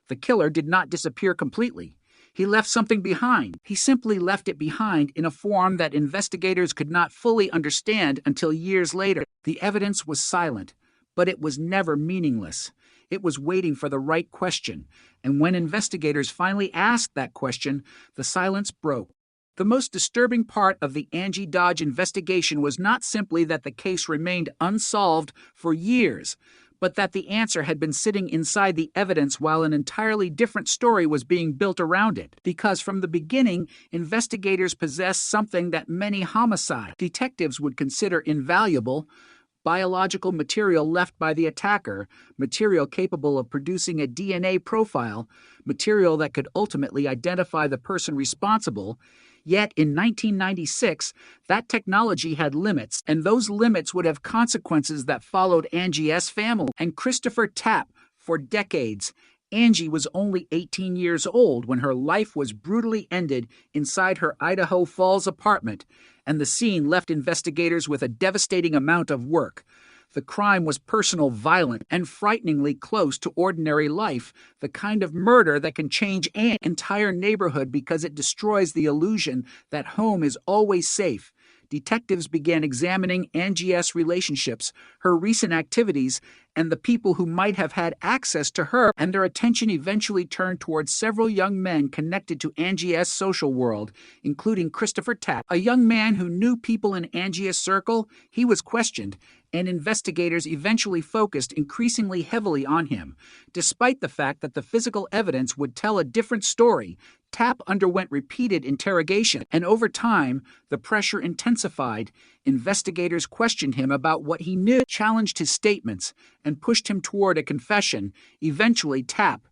The killer did not disappear completely. He left something behind. He simply left it behind in a form that investigators could not fully understand until years later. The evidence was silent, but it was never meaningless. It was waiting for the right question, and when investigators finally asked that question, the silence broke. The most disturbing part of the Angie Dodge investigation was not simply that the case remained unsolved for years, but that the answer had been sitting inside the evidence while an entirely different story was being built around it. Because from the beginning, investigators possessed something that many homicide detectives would consider invaluable: biological material left by the attacker, material capable of producing a DNA profile, material that could ultimately identify the person responsible. Yet in 1996, that technology had limits, and those limits would have consequences that followed Angie S. family and Christopher Tapp for decades. Angie was only 18 years old when her life was brutally ended inside her Idaho Falls apartment, and the scene left investigators with a devastating amount of work. The crime was personal, violent, and frighteningly close to ordinary life, the kind of murder that can change an entire neighborhood because it destroys the illusion that home is always safe. Detectives began examining Angie's relationships, her recent activities, and the people who might have had access to her, and their attention eventually turned towards several young men connected to Angie's social world, including Christopher Tapp, a young man who knew people in Angie's circle. He was questioned, and investigators eventually focused increasingly heavily on him. Despite the fact that the physical evidence would tell a different story, Tapp underwent repeated interrogation, and over time, the pressure intensified. Investigators questioned him about what he knew, challenged his statements, and pushed him toward a confession. Eventually, Tapp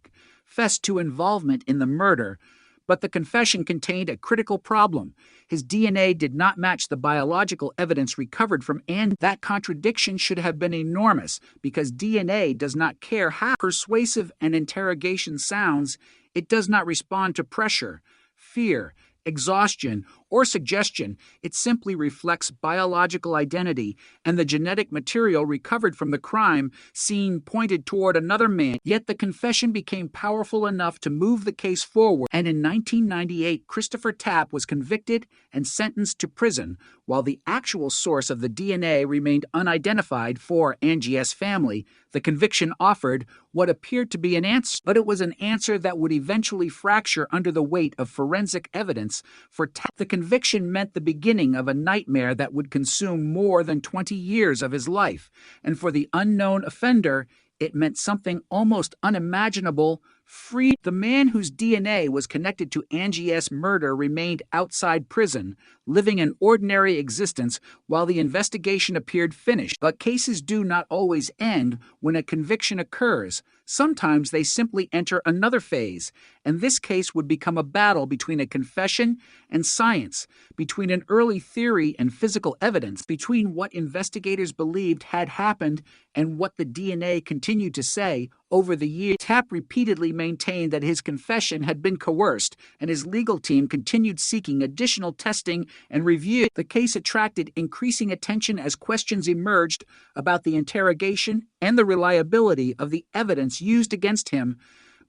confessed to involvement in the murder, but the confession contained a critical problem. His DNA did not match the biological evidence recovered from Angie. That contradiction should have been enormous, because DNA does not care how persuasive an interrogation sounds. It does not respond to pressure, fear, exhaustion, or suggestion. It simply reflects biological identity, and the genetic material recovered from the crime scene pointed toward another man. Yet the confession became powerful enough to move the case forward, and in 1998, Christopher Tapp was convicted and sentenced to prison, while the actual source of the DNA remained unidentified for Angie's family. The conviction offered what appeared to be an answer, but it was an answer that would eventually fracture under the weight of forensic evidence. For Tapp, the conviction meant the beginning of a nightmare that would consume more than 20 years of his life, and for the unknown offender, it meant something almost unimaginable: free. The man whose DNA was connected to Angie's murder remained outside prison, living an ordinary existence while the investigation appeared finished. But cases do not always end when a conviction occurs. Sometimes they simply enter another phase, and this case would become a battle between a confession and science, between an early theory and physical evidence, between what investigators believed had happened and what the DNA continued to say. Over the years, Tapp repeatedly maintained that his confession had been coerced, and his legal team continued seeking additional testing and review. The case attracted increasing attention as questions emerged about the interrogation and the reliability of the evidence used against him.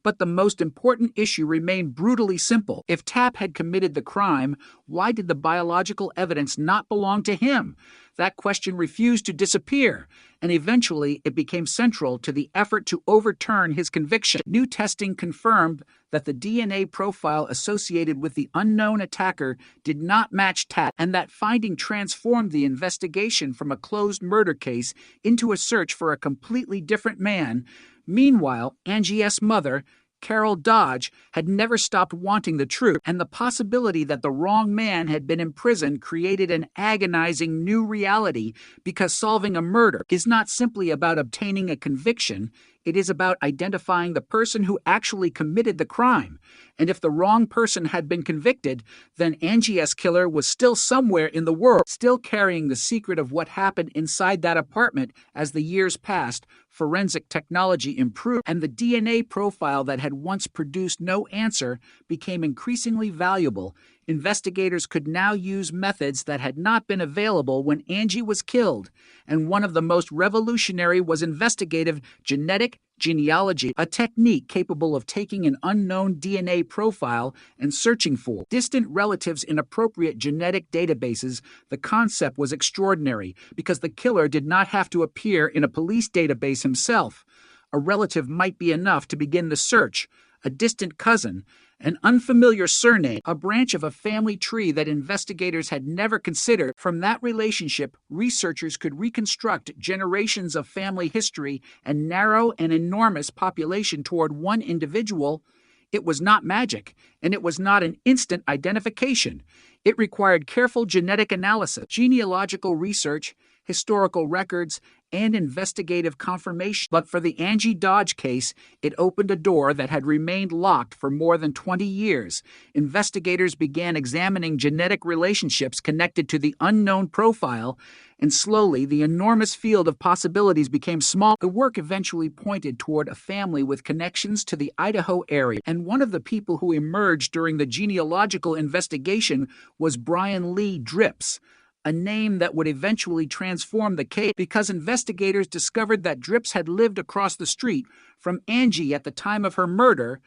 But the most important issue remained brutally simple. If Tapp had committed the crime, why did the biological evidence not belong to him? That question refused to disappear, and eventually it became central to the effort to overturn his conviction. New testing confirmed that the DNA profile associated with the unknown attacker did not match Tapp, and that finding transformed the investigation from a closed murder case into a search for a completely different man. Meanwhile, Angie S.'s mother, Carol Dodge, had never stopped wanting the truth, and the possibility that the wrong man had been imprisoned created an agonizing new reality, because solving a murder is not simply about obtaining a conviction. It is about identifying the person who actually committed the crime. And if the wrong person had been convicted, then Angie S.'s killer was still somewhere in the world, still carrying the secret of what happened inside that apartment. As the years passed, forensic technology improved, and the DNA profile that had once produced no answer became increasingly valuable. Investigators could now use methods that had not been available when Angie was killed, and one of the most revolutionary was investigative genetic genealogy, a technique capable of taking an unknown DNA profile and searching for distant relatives in appropriate genetic databases. The concept was extraordinary because the killer did not have to appear in a police database himself. A relative might be enough to begin the search. A distant cousin, an unfamiliar surname, a branch of a family tree that investigators had never considered. From that relationship, researchers could reconstruct generations of family history and narrow an enormous population toward one individual. It was not magic, and it was not an instant identification. It required careful genetic analysis, genealogical research, historical records, and investigative confirmation. But for the Angie Dodge case, it opened a door that had remained locked for more than 20 years. Investigators began examining genetic relationships connected to the unknown profile, and slowly the enormous field of possibilities became small. The work eventually pointed toward a family with connections to the Idaho area, and one of the people who emerged during the genealogical investigation was Brian Lee Dripps, a name that would eventually transform the case because investigators discovered that Dripps had lived across the street from Angie at the time of her murder.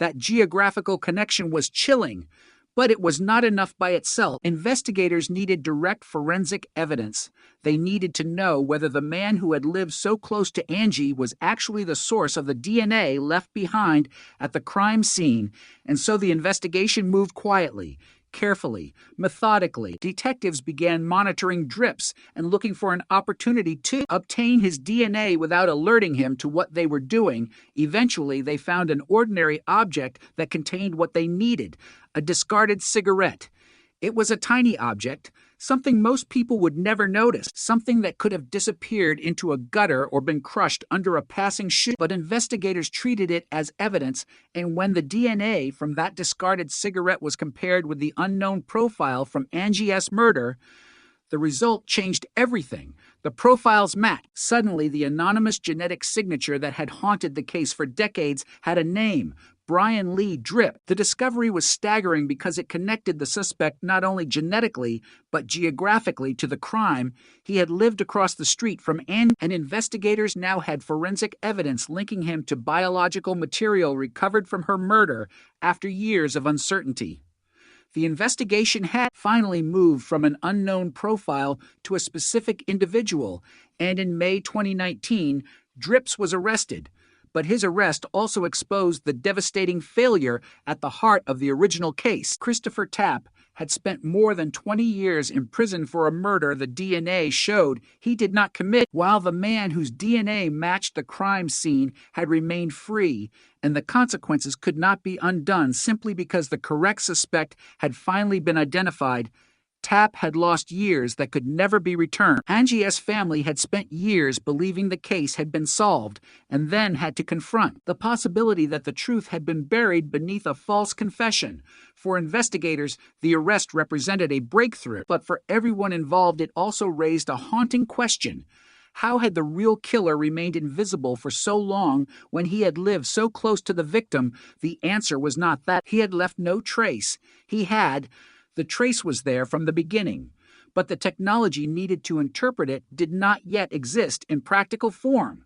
That geographical connection was chilling, but it was not enough by itself. Investigators needed direct forensic evidence. They needed to know whether the man who had lived so close to Angie was actually the source of the DNA left behind at the crime scene, and so the investigation moved quietly, carefully, methodically. Detectives began monitoring Dripps and looking for an opportunity to obtain his DNA without alerting him to what they were doing. Eventually, they found an ordinary object that contained what they needed: a discarded cigarette. It was a tiny object, something most people would never notice, something that could have disappeared into a gutter or been crushed under a passing shoe. But investigators treated it as evidence, and when the DNA from that discarded cigarette was compared with the unknown profile from Angie S.'s murder, the result changed everything. The profiles matched. Suddenly, the anonymous genetic signature that had haunted the case for decades had a name: Brian Lee Dripps. The discovery was staggering because it connected the suspect not only genetically, but geographically to the crime. He had lived across the street from Angie, and investigators now had forensic evidence linking him to biological material recovered from her murder after years of uncertainty. The investigation had finally moved from an unknown profile to a specific individual, and in May 2019, Dripps was arrested. But his arrest also exposed the devastating failure at the heart of the original case. Christopher Tapp had spent more than 20 years in prison for a murder the DNA showed he did not commit, while the man whose DNA matched the crime scene had remained free, and the consequences could not be undone simply because the correct suspect had finally been identified. Tapp had lost years that could never be returned. Angie's family had spent years believing the case had been solved, and then had to confront the possibility that the truth had been buried beneath a false confession. For investigators, the arrest represented a breakthrough, but for everyone involved, it also raised a haunting question. How had the real killer remained invisible for so long when he had lived so close to the victim? The answer was not that he had left no trace. The trace was there from the beginning, but the technology needed to interpret it did not yet exist in practical form.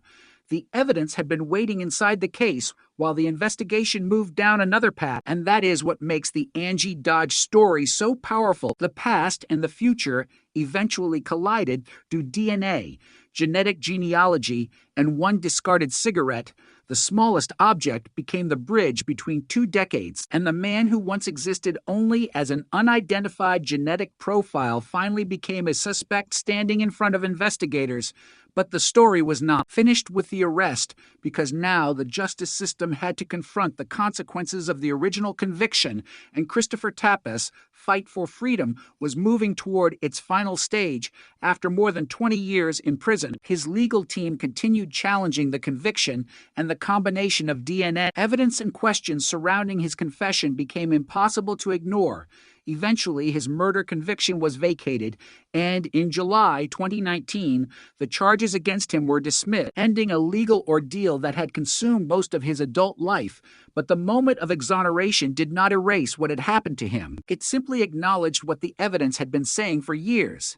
The evidence had been waiting inside the case while the investigation moved down another path, and that is what makes the Angie Dodge story so powerful. The past and the future eventually collided through DNA, genetic genealogy, and one discarded cigarette. The smallest object became the bridge between 2 decades, and the man who once existed only as an unidentified genetic profile finally became a suspect standing in front of investigators. But the story was not finished with the arrest, because now the justice system had to confront the consequences of the original conviction, and Christopher Tapp's fight for freedom was moving toward its final stage. After more than 20 years in prison, his legal team continued challenging the conviction, and the combination of DNA evidence and questions surrounding his confession became impossible to ignore. Eventually, his murder conviction was vacated, and in July 2019, the charges against him were dismissed, ending a legal ordeal that had consumed most of his adult life. But the moment of exoneration did not erase what had happened to him. It simply acknowledged what the evidence had been saying for years.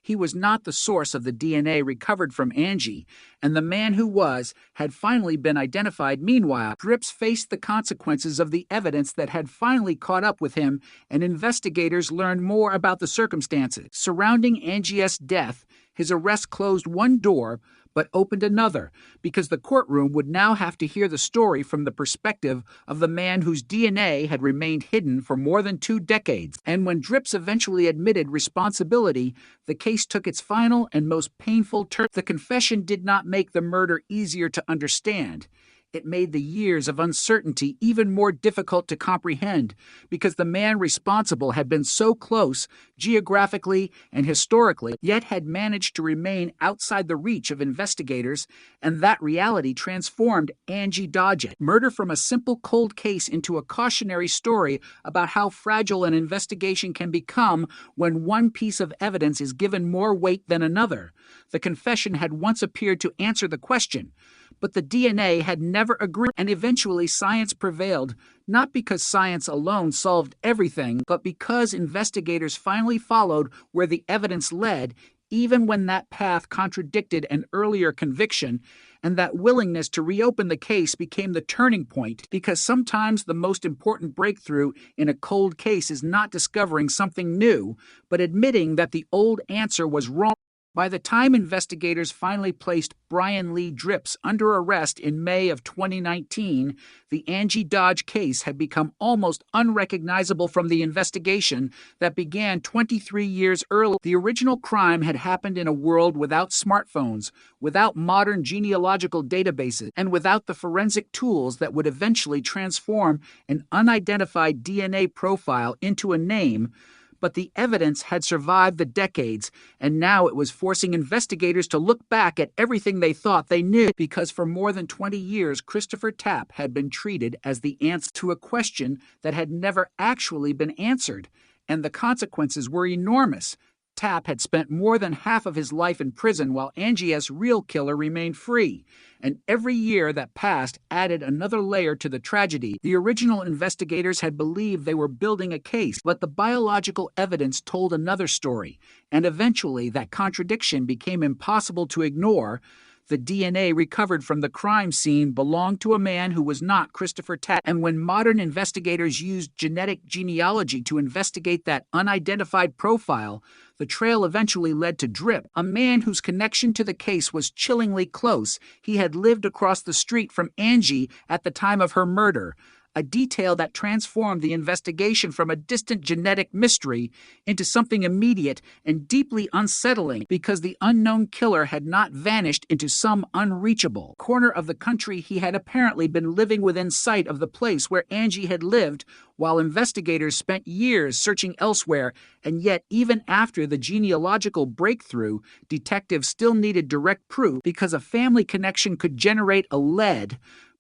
He was not the source of the DNA recovered from Angie, and the man who was had finally been identified. Meanwhile, Dripps faced the consequences of the evidence that had finally caught up with him, and investigators learned more about the circumstances surrounding Angie's death. His arrest closed one door, but opened another, because the courtroom would now have to hear the story from the perspective of the man whose DNA had remained hidden for more than 2 decades. And when Dripps eventually admitted responsibility, the case took its final and most painful turn. The confession did not make the murder easier to understand. It made the years of uncertainty even more difficult to comprehend, because the man responsible had been so close, geographically and historically, yet had managed to remain outside the reach of investigators, and that reality transformed Angie Dodge. Murder from a simple cold case into a cautionary story about how fragile an investigation can become when one piece of evidence is given more weight than another. The confession had once appeared to answer the question, but the DNA had never agreed, and eventually science prevailed, not because science alone solved everything, but because investigators finally followed where the evidence led, even when that path contradicted an earlier conviction, and that willingness to reopen the case became the turning point, because sometimes the most important breakthrough in a cold case is not discovering something new, but admitting that the old answer was wrong. By the time investigators finally placed Brian Lee Dripps under arrest in May of 2019, the Angie Dodge case had become almost unrecognizable from the investigation that began 23 years earlier. The original crime had happened in a world without smartphones, without modern genealogical databases, and without the forensic tools that would eventually transform an unidentified DNA profile into a name. But the evidence had survived the decades, and now it was forcing investigators to look back at everything they thought they knew, because for more than 20 years, Christopher Tapp had been treated as the answer to a question that had never actually been answered, and the consequences were enormous. Tapp had spent more than half of his life in prison while Angie's real killer remained free, and every year that passed added another layer to the tragedy. The original investigators had believed they were building a case, but the biological evidence told another story, and eventually that contradiction became impossible to ignore. The DNA recovered from the crime scene belonged to a man who was not Christopher Tapp, and when modern investigators used genetic genealogy to investigate that unidentified profile, the trail eventually led to Drip, a man whose connection to the case was chillingly close. He had lived across the street from Angie at the time of her murder, a detail that transformed the investigation from a distant genetic mystery into something immediate and deeply unsettling because the unknown killer had not vanished into some unreachable corner of the country. He had apparently been living within sight of the place where Angie had lived, while investigators spent years searching elsewhere, and yet even after the genealogical breakthrough, detectives still needed direct proof because a family connection could generate a lead,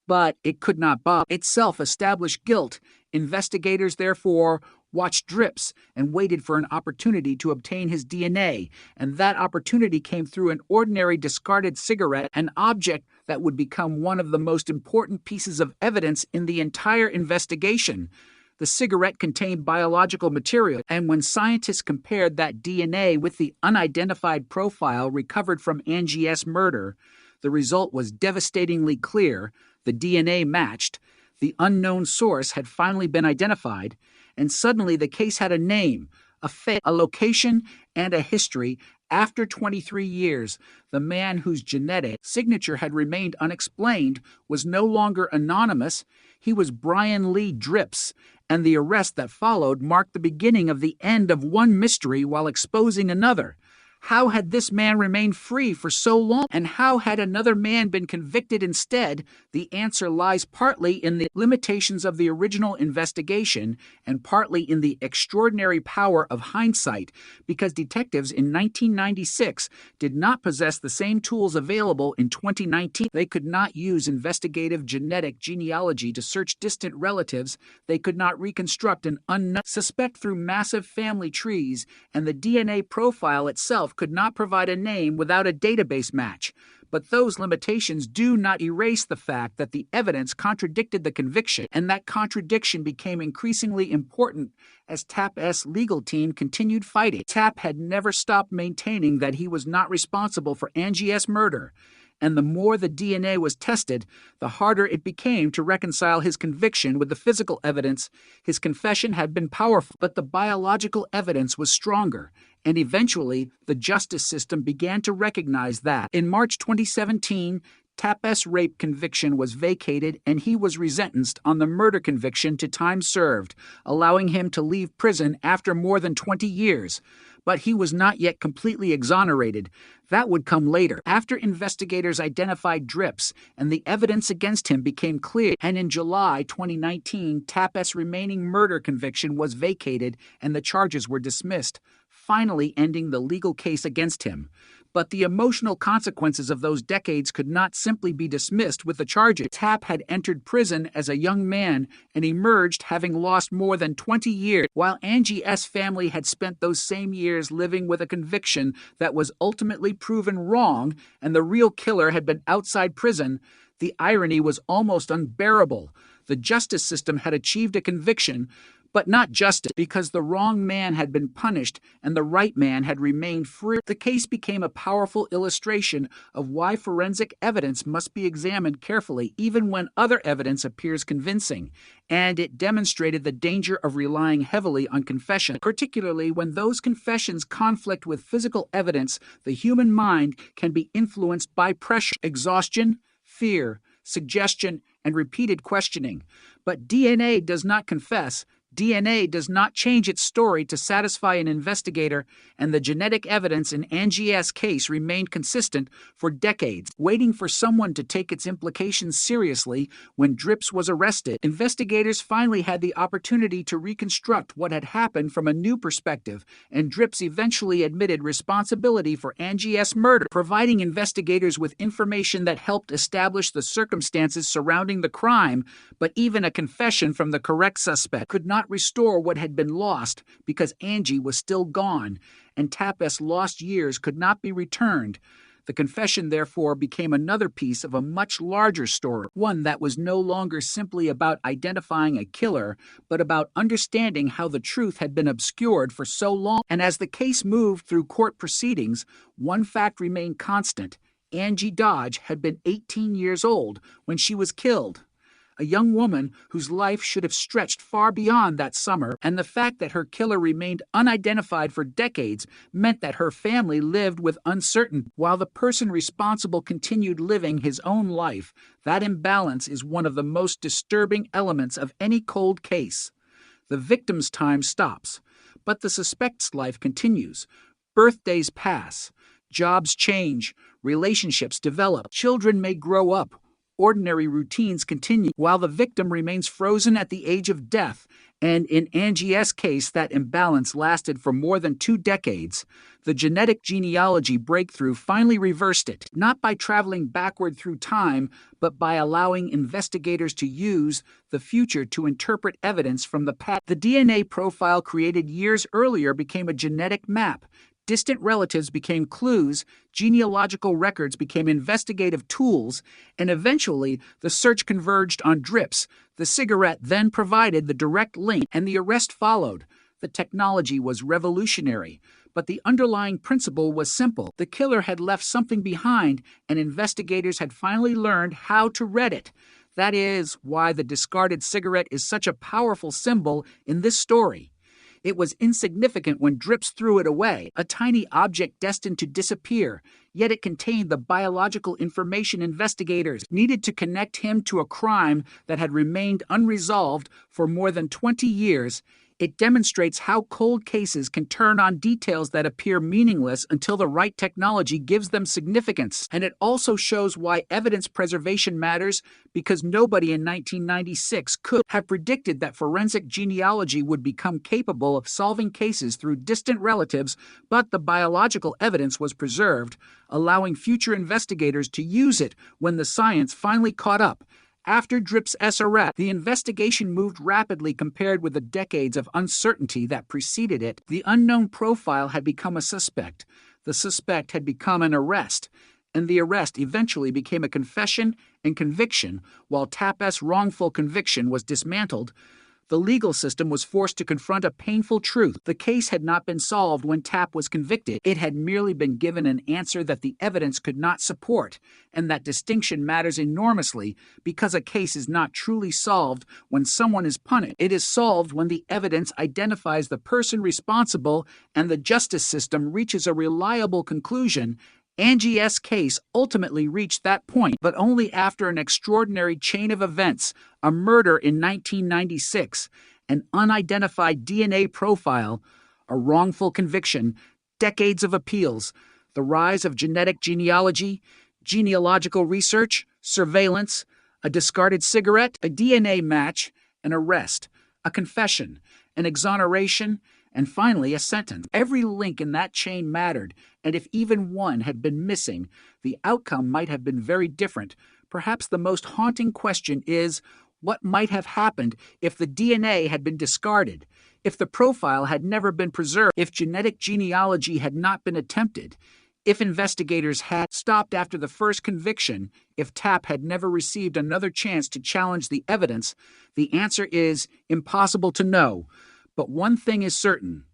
but it could not by itself establish guilt. Investigators, therefore, watched Drips and waited for an opportunity to obtain his DNA, and that opportunity came through an ordinary discarded cigarette, an object that would become one of the most important pieces of evidence in the entire investigation. The cigarette contained biological material, and when scientists compared that DNA with the unidentified profile recovered from Angie S. murder, the result was devastatingly clear. The DNA matched. The unknown source had finally been identified, and suddenly the case had a name, a fate, a location, and a history. After 23 years, the man whose genetic signature had remained unexplained was no longer anonymous. He was Brian Lee Drips, and the arrest that followed marked the beginning of the end of one mystery while exposing another. How had this man remained free for so long, and how had another man been convicted instead? The answer lies partly in the limitations of the original investigation and partly in the extraordinary power of hindsight, because detectives in 1996 did not possess the same tools available in 2019. They could not use investigative genetic genealogy to search distant relatives. They could not reconstruct an unknown suspect through massive family trees, and the DNA profile itself could not provide a name without a database match. But those limitations do not erase the fact that the evidence contradicted the conviction, and that contradiction became increasingly important as TAP's legal team continued fighting. TAP had never stopped maintaining that he was not responsible for Angie S. murder, and the more the DNA was tested, the harder it became to reconcile his conviction with the physical evidence. His confession had been powerful, but the biological evidence was stronger, and eventually the justice system began to recognize that. In March 2017, Tap's rape conviction was vacated and he was resentenced on the murder conviction to time served, allowing him to leave prison after more than 20 years. But he was not yet completely exonerated. That would come later, after investigators identified Drips and the evidence against him became clear. And in July 2019, Tap's remaining murder conviction was vacated and the charges were dismissed, finally ending the legal case against him. But the emotional consequences of those decades could not simply be dismissed with the charges. Tap had entered prison as a young man and emerged having lost more than 20 years, while Angie S. family had spent those same years living with a conviction that was ultimately proven wrong, and the real killer had been outside prison. The irony was almost unbearable. The justice system had achieved a conviction, but not justice, because the wrong man had been punished and the right man had remained free. The case became a powerful illustration of why forensic evidence must be examined carefully, even when other evidence appears convincing. And it demonstrated the danger of relying heavily on confession, particularly when those confessions conflict with physical evidence. The human mind can be influenced by pressure, exhaustion, fear, suggestion, and repeated questioning. But DNA does not confess. DNA does not change its story to satisfy an investigator, and the genetic evidence in Angie's case remained consistent for decades. Waiting for someone to take its implications seriously, when Drips was arrested, investigators finally had the opportunity to reconstruct what had happened from a new perspective, and Drips eventually admitted responsibility for Angie's murder, providing investigators with information that helped establish the circumstances surrounding the crime. But even a confession from the correct suspect could not restore what had been lost, because Angie was still gone, and Tap's lost years could not be returned. The confession, therefore, became another piece of a much larger story, one that was no longer simply about identifying a killer, but about understanding how the truth had been obscured for so long. And as the case moved through court proceedings, one fact remained constant. Angie Dodge had been 18 years old when she was killed. a young woman whose life should have stretched far beyond that summer, and the fact that her killer remained unidentified for decades meant that her family lived with uncertainty, while the person responsible continued living his own life. That imbalance is one of the most disturbing elements of any cold case. The victim's time stops, but the suspect's life continues. Birthdays pass, jobs change, relationships develop, children may grow up, ordinary routines continue, while the victim remains frozen at the age of death. And in Angie S.'s case, that imbalance lasted for more than 2 decades. The genetic genealogy breakthrough finally reversed it, not by traveling backward through time, but by allowing investigators to use the future to interpret evidence from the past. The DNA profile created years earlier became a genetic map. Distant relatives became clues, genealogical records became investigative tools, and eventually the search converged on drips. The cigarette then provided the direct link, and the arrest followed. The technology was revolutionary, but the underlying principle was simple. The killer had left something behind, and investigators had finally learned how to read it. That is why the discarded cigarette is such a powerful symbol in this story. It was insignificant when Drips threw it away, a tiny object destined to disappear, yet it contained the biological information investigators needed to connect him to a crime that had remained unresolved for more than 20 years. It demonstrates how cold cases can turn on details that appear meaningless until the right technology gives them significance. And it also shows why evidence preservation matters, because nobody in 1996 could have predicted that forensic genealogy would become capable of solving cases through distant relatives, but the biological evidence was preserved, allowing future investigators to use it when the science finally caught up. After Drips' arrest, the investigation moved rapidly compared with the decades of uncertainty that preceded it. The unknown profile had become a suspect. The suspect had become an arrest. And the arrest eventually became a confession and conviction. While Tapp's wrongful conviction was dismantled, the legal system was forced to confront a painful truth. The case had not been solved when Tapp was convicted. It had merely been given an answer that the evidence could not support, and that distinction matters enormously because a case is not truly solved when someone is punished. It is solved when the evidence identifies the person responsible and the justice system reaches a reliable conclusion. Angie S.'s case ultimately reached that point, but only after an extraordinary chain of events: a murder in 1996, an unidentified DNA profile, a wrongful conviction, decades of appeals, the rise of genetic genealogy, genealogical research, surveillance, a discarded cigarette, a DNA match, an arrest, a confession, an exoneration, and finally a sentence. Every link in that chain mattered, and if even one had been missing, the outcome might have been very different. Perhaps the most haunting question is, what might have happened if the DNA had been discarded, if the profile had never been preserved, if genetic genealogy had not been attempted, if investigators had stopped after the first conviction, if Tapp had never received another chance to challenge the evidence? The answer is impossible to know. But one thing is certain.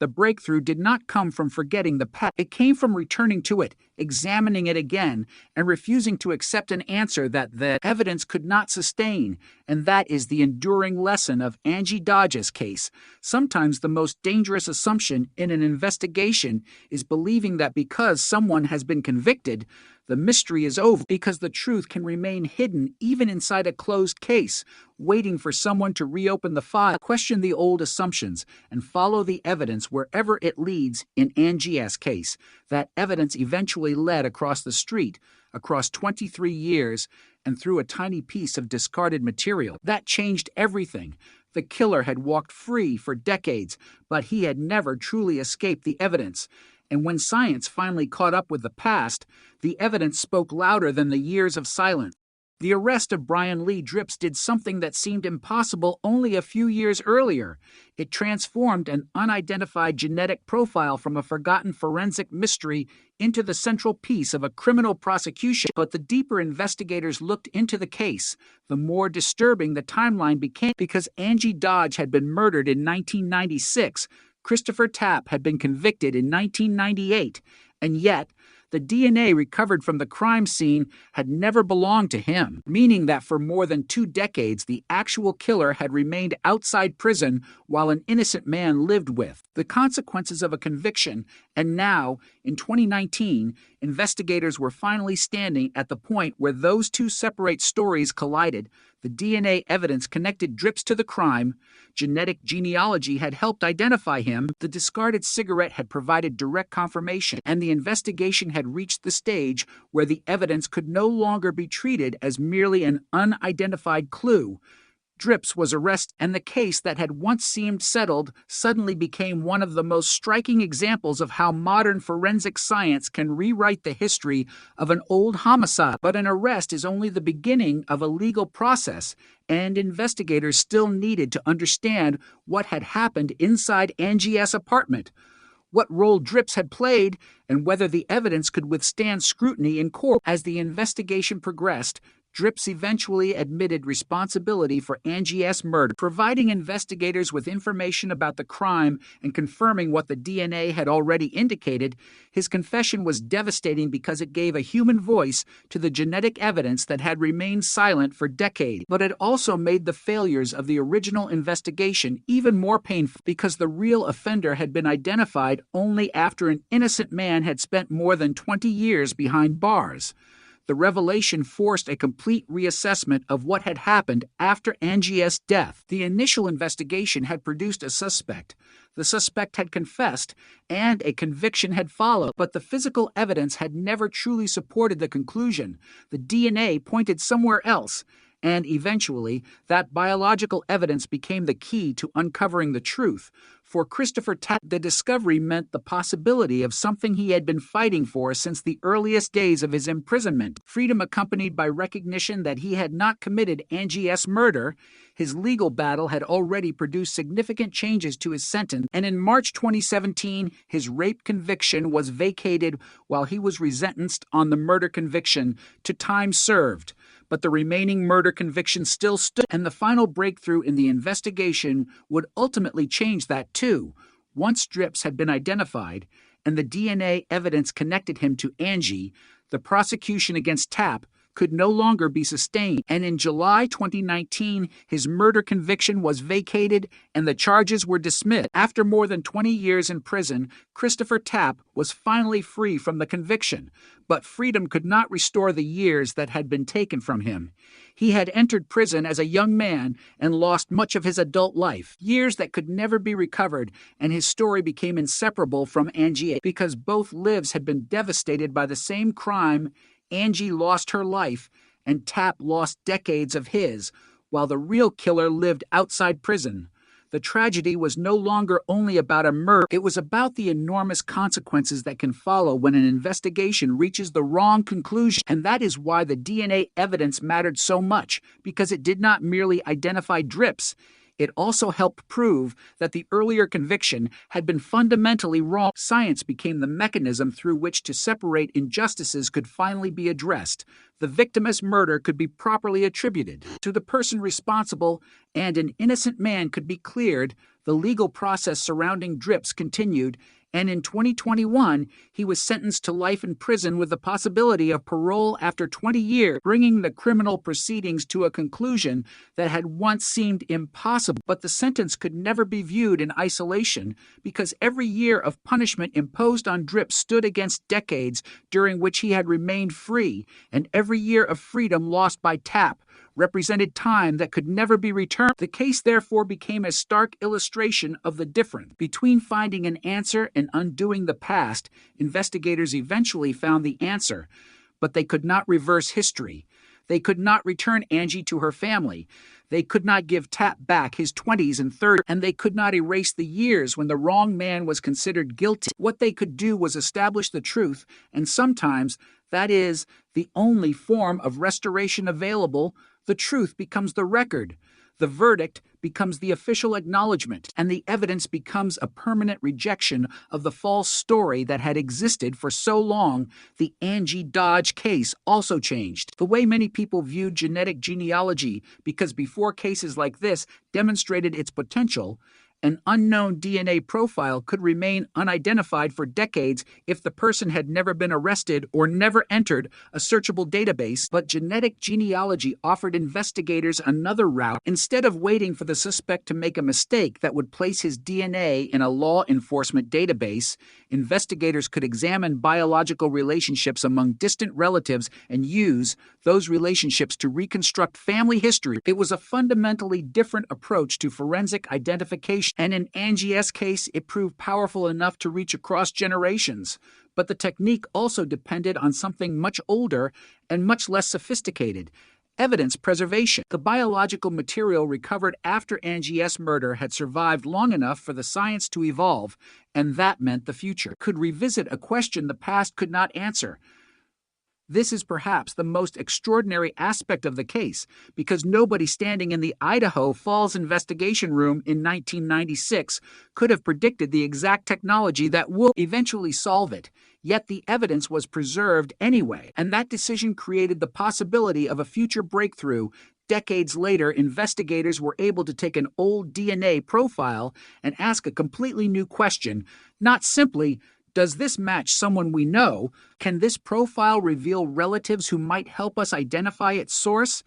The breakthrough did not come from forgetting the past. It came from returning to it, examining it again, and refusing to accept an answer that the evidence could not sustain. And that is the enduring lesson of Angie Dodge's case. Sometimes the most dangerous assumption in an investigation is believing that because someone has been convicted, the mystery is over, because the truth can remain hidden even inside a closed case, waiting for someone to reopen the file. Question the old assumptions and follow the evidence wherever it leads. In Angie S.'s case, that evidence eventually led across the street, across 23 years, and through a tiny piece of discarded material. That changed everything. The killer had walked free for decades, but he had never truly escaped the evidence. And when science finally caught up with the past, the evidence spoke louder than the years of silence. The arrest of Brian Lee Drips did something that seemed impossible only a few years earlier. It transformed an unidentified genetic profile from a forgotten forensic mystery into the central piece of a criminal prosecution. But the deeper investigators looked into the case, the more disturbing the timeline became. Because Angie Dodge had been murdered in 1996, Christopher Tapp had been convicted in 1998, and yet The DNA recovered from the crime scene had never belonged to him, meaning that for more than 2 decades, the actual killer had remained outside prison while an innocent man lived with the consequences of a conviction. And now, in 2019, investigators were finally standing at the point where those two separate stories collided. The DNA evidence connected Dripps to the crime, genetic genealogy had helped identify him, the discarded cigarette had provided direct confirmation, and the investigation had reached the stage where the evidence could no longer be treated as merely an unidentified clue. Dripps was arrested, and the case that had once seemed settled suddenly became one of the most striking examples of how modern forensic science can rewrite the history of an old homicide. But an arrest is only the beginning of a legal process, and investigators still needed to understand what had happened inside Angie's apartment, what role Dripps had played, and whether the evidence could withstand scrutiny in court. As the investigation progressed, Dripps eventually admitted responsibility for Angie's murder, providing investigators with information about the crime and confirming what the DNA had already indicated. His confession was devastating because it gave a human voice to the genetic evidence that had remained silent for decades. But it also made the failures of the original investigation even more painful because the real offender had been identified only after an innocent man had spent more than 20 years behind bars. The revelation forced a complete reassessment of what had happened after Angie's death. The initial investigation had produced a suspect. The suspect had confessed, and a conviction had followed, but the physical evidence had never truly supported the conclusion. The DNA pointed somewhere else, and eventually, that biological evidence became the key to uncovering the truth. For Christopher Tapp, the discovery meant the possibility of something he had been fighting for since the earliest days of his imprisonment. Freedom accompanied by recognition that he had not committed Angie's murder. His legal battle had already produced significant changes to his sentence, and in March 2017, his rape conviction was vacated while he was resentenced on the murder conviction to time served. But the remaining murder conviction still stood, and the final breakthrough in the investigation would ultimately change that too. Once Dripps had been identified, and the DNA evidence connected him to Angie, the prosecution against Tapp could no longer be sustained, and in July 2019, his murder conviction was vacated and the charges were dismissed. After more than 20 years in prison, Christopher Tapp was finally free from the conviction, but freedom could not restore the years that had been taken from him. He had entered prison as a young man and lost much of his adult life, years that could never be recovered, and his story became inseparable from Angie because both lives had been devastated by the same crime. Angie lost her life, and Tapp lost decades of his, while the real killer lived outside prison. The tragedy was no longer only about a murder, it was about the enormous consequences that can follow when an investigation reaches the wrong conclusion. And that is why the DNA evidence mattered so much, because it did not merely identify Dripps. It also helped prove that the earlier conviction had been fundamentally wrong. Science became the mechanism through which to separate injustices could finally be addressed. The victim's murder could be properly attributed to the person responsible, and an innocent man could be cleared. The legal process surrounding Dripps continued, and in 2021, he was sentenced to life in prison with the possibility of parole after 20 years, bringing the criminal proceedings to a conclusion that had once seemed impossible. But the sentence could never be viewed in isolation, because every year of punishment imposed on Dripps stood against decades during which he had remained free, and every year of freedom lost by Tapp represented time that could never be returned. The case therefore became a stark illustration of the difference between finding an answer and undoing the past. Investigators eventually found the answer, but they could not reverse history. They could not return Angie to her family. They could not give Tapp back his 20s and 30s, and they could not erase the years when the wrong man was considered guilty. What they could do was establish the truth, and sometimes that is the only form of restoration available. The truth becomes the record. The verdict becomes the official acknowledgement, and the evidence becomes a permanent rejection of the false story that had existed for so long. The Angie Dodge case also changed the way many people viewed genetic genealogy, because before cases like this demonstrated its potential, An unknown DNA profile could remain unidentified for decades if the person had never been arrested or never entered a searchable database, but genetic genealogy offered investigators another route. Instead of waiting for the suspect to make a mistake that would place his DNA in a law enforcement database, investigators could examine biological relationships among distant relatives and use those relationships to reconstruct family history. It was a fundamentally different approach to forensic identification, and in Angie's case, it proved powerful enough to reach across generations. But the technique also depended on something much older and much less sophisticated: evidence preservation. The biological material recovered after Angie's murder had survived long enough for the science to evolve, and that meant the future could revisit a question the past could not answer. This is perhaps the most extraordinary aspect of the case, because nobody standing in the Idaho Falls investigation room in 1996 could have predicted the exact technology that will eventually solve it. Yet the evidence was preserved anyway, and that decision created the possibility of a future breakthrough. Decades later, investigators were able to take an old DNA profile and ask a completely new question, not simply, does this match someone we know? Can this profile reveal relatives who might help us identify its source?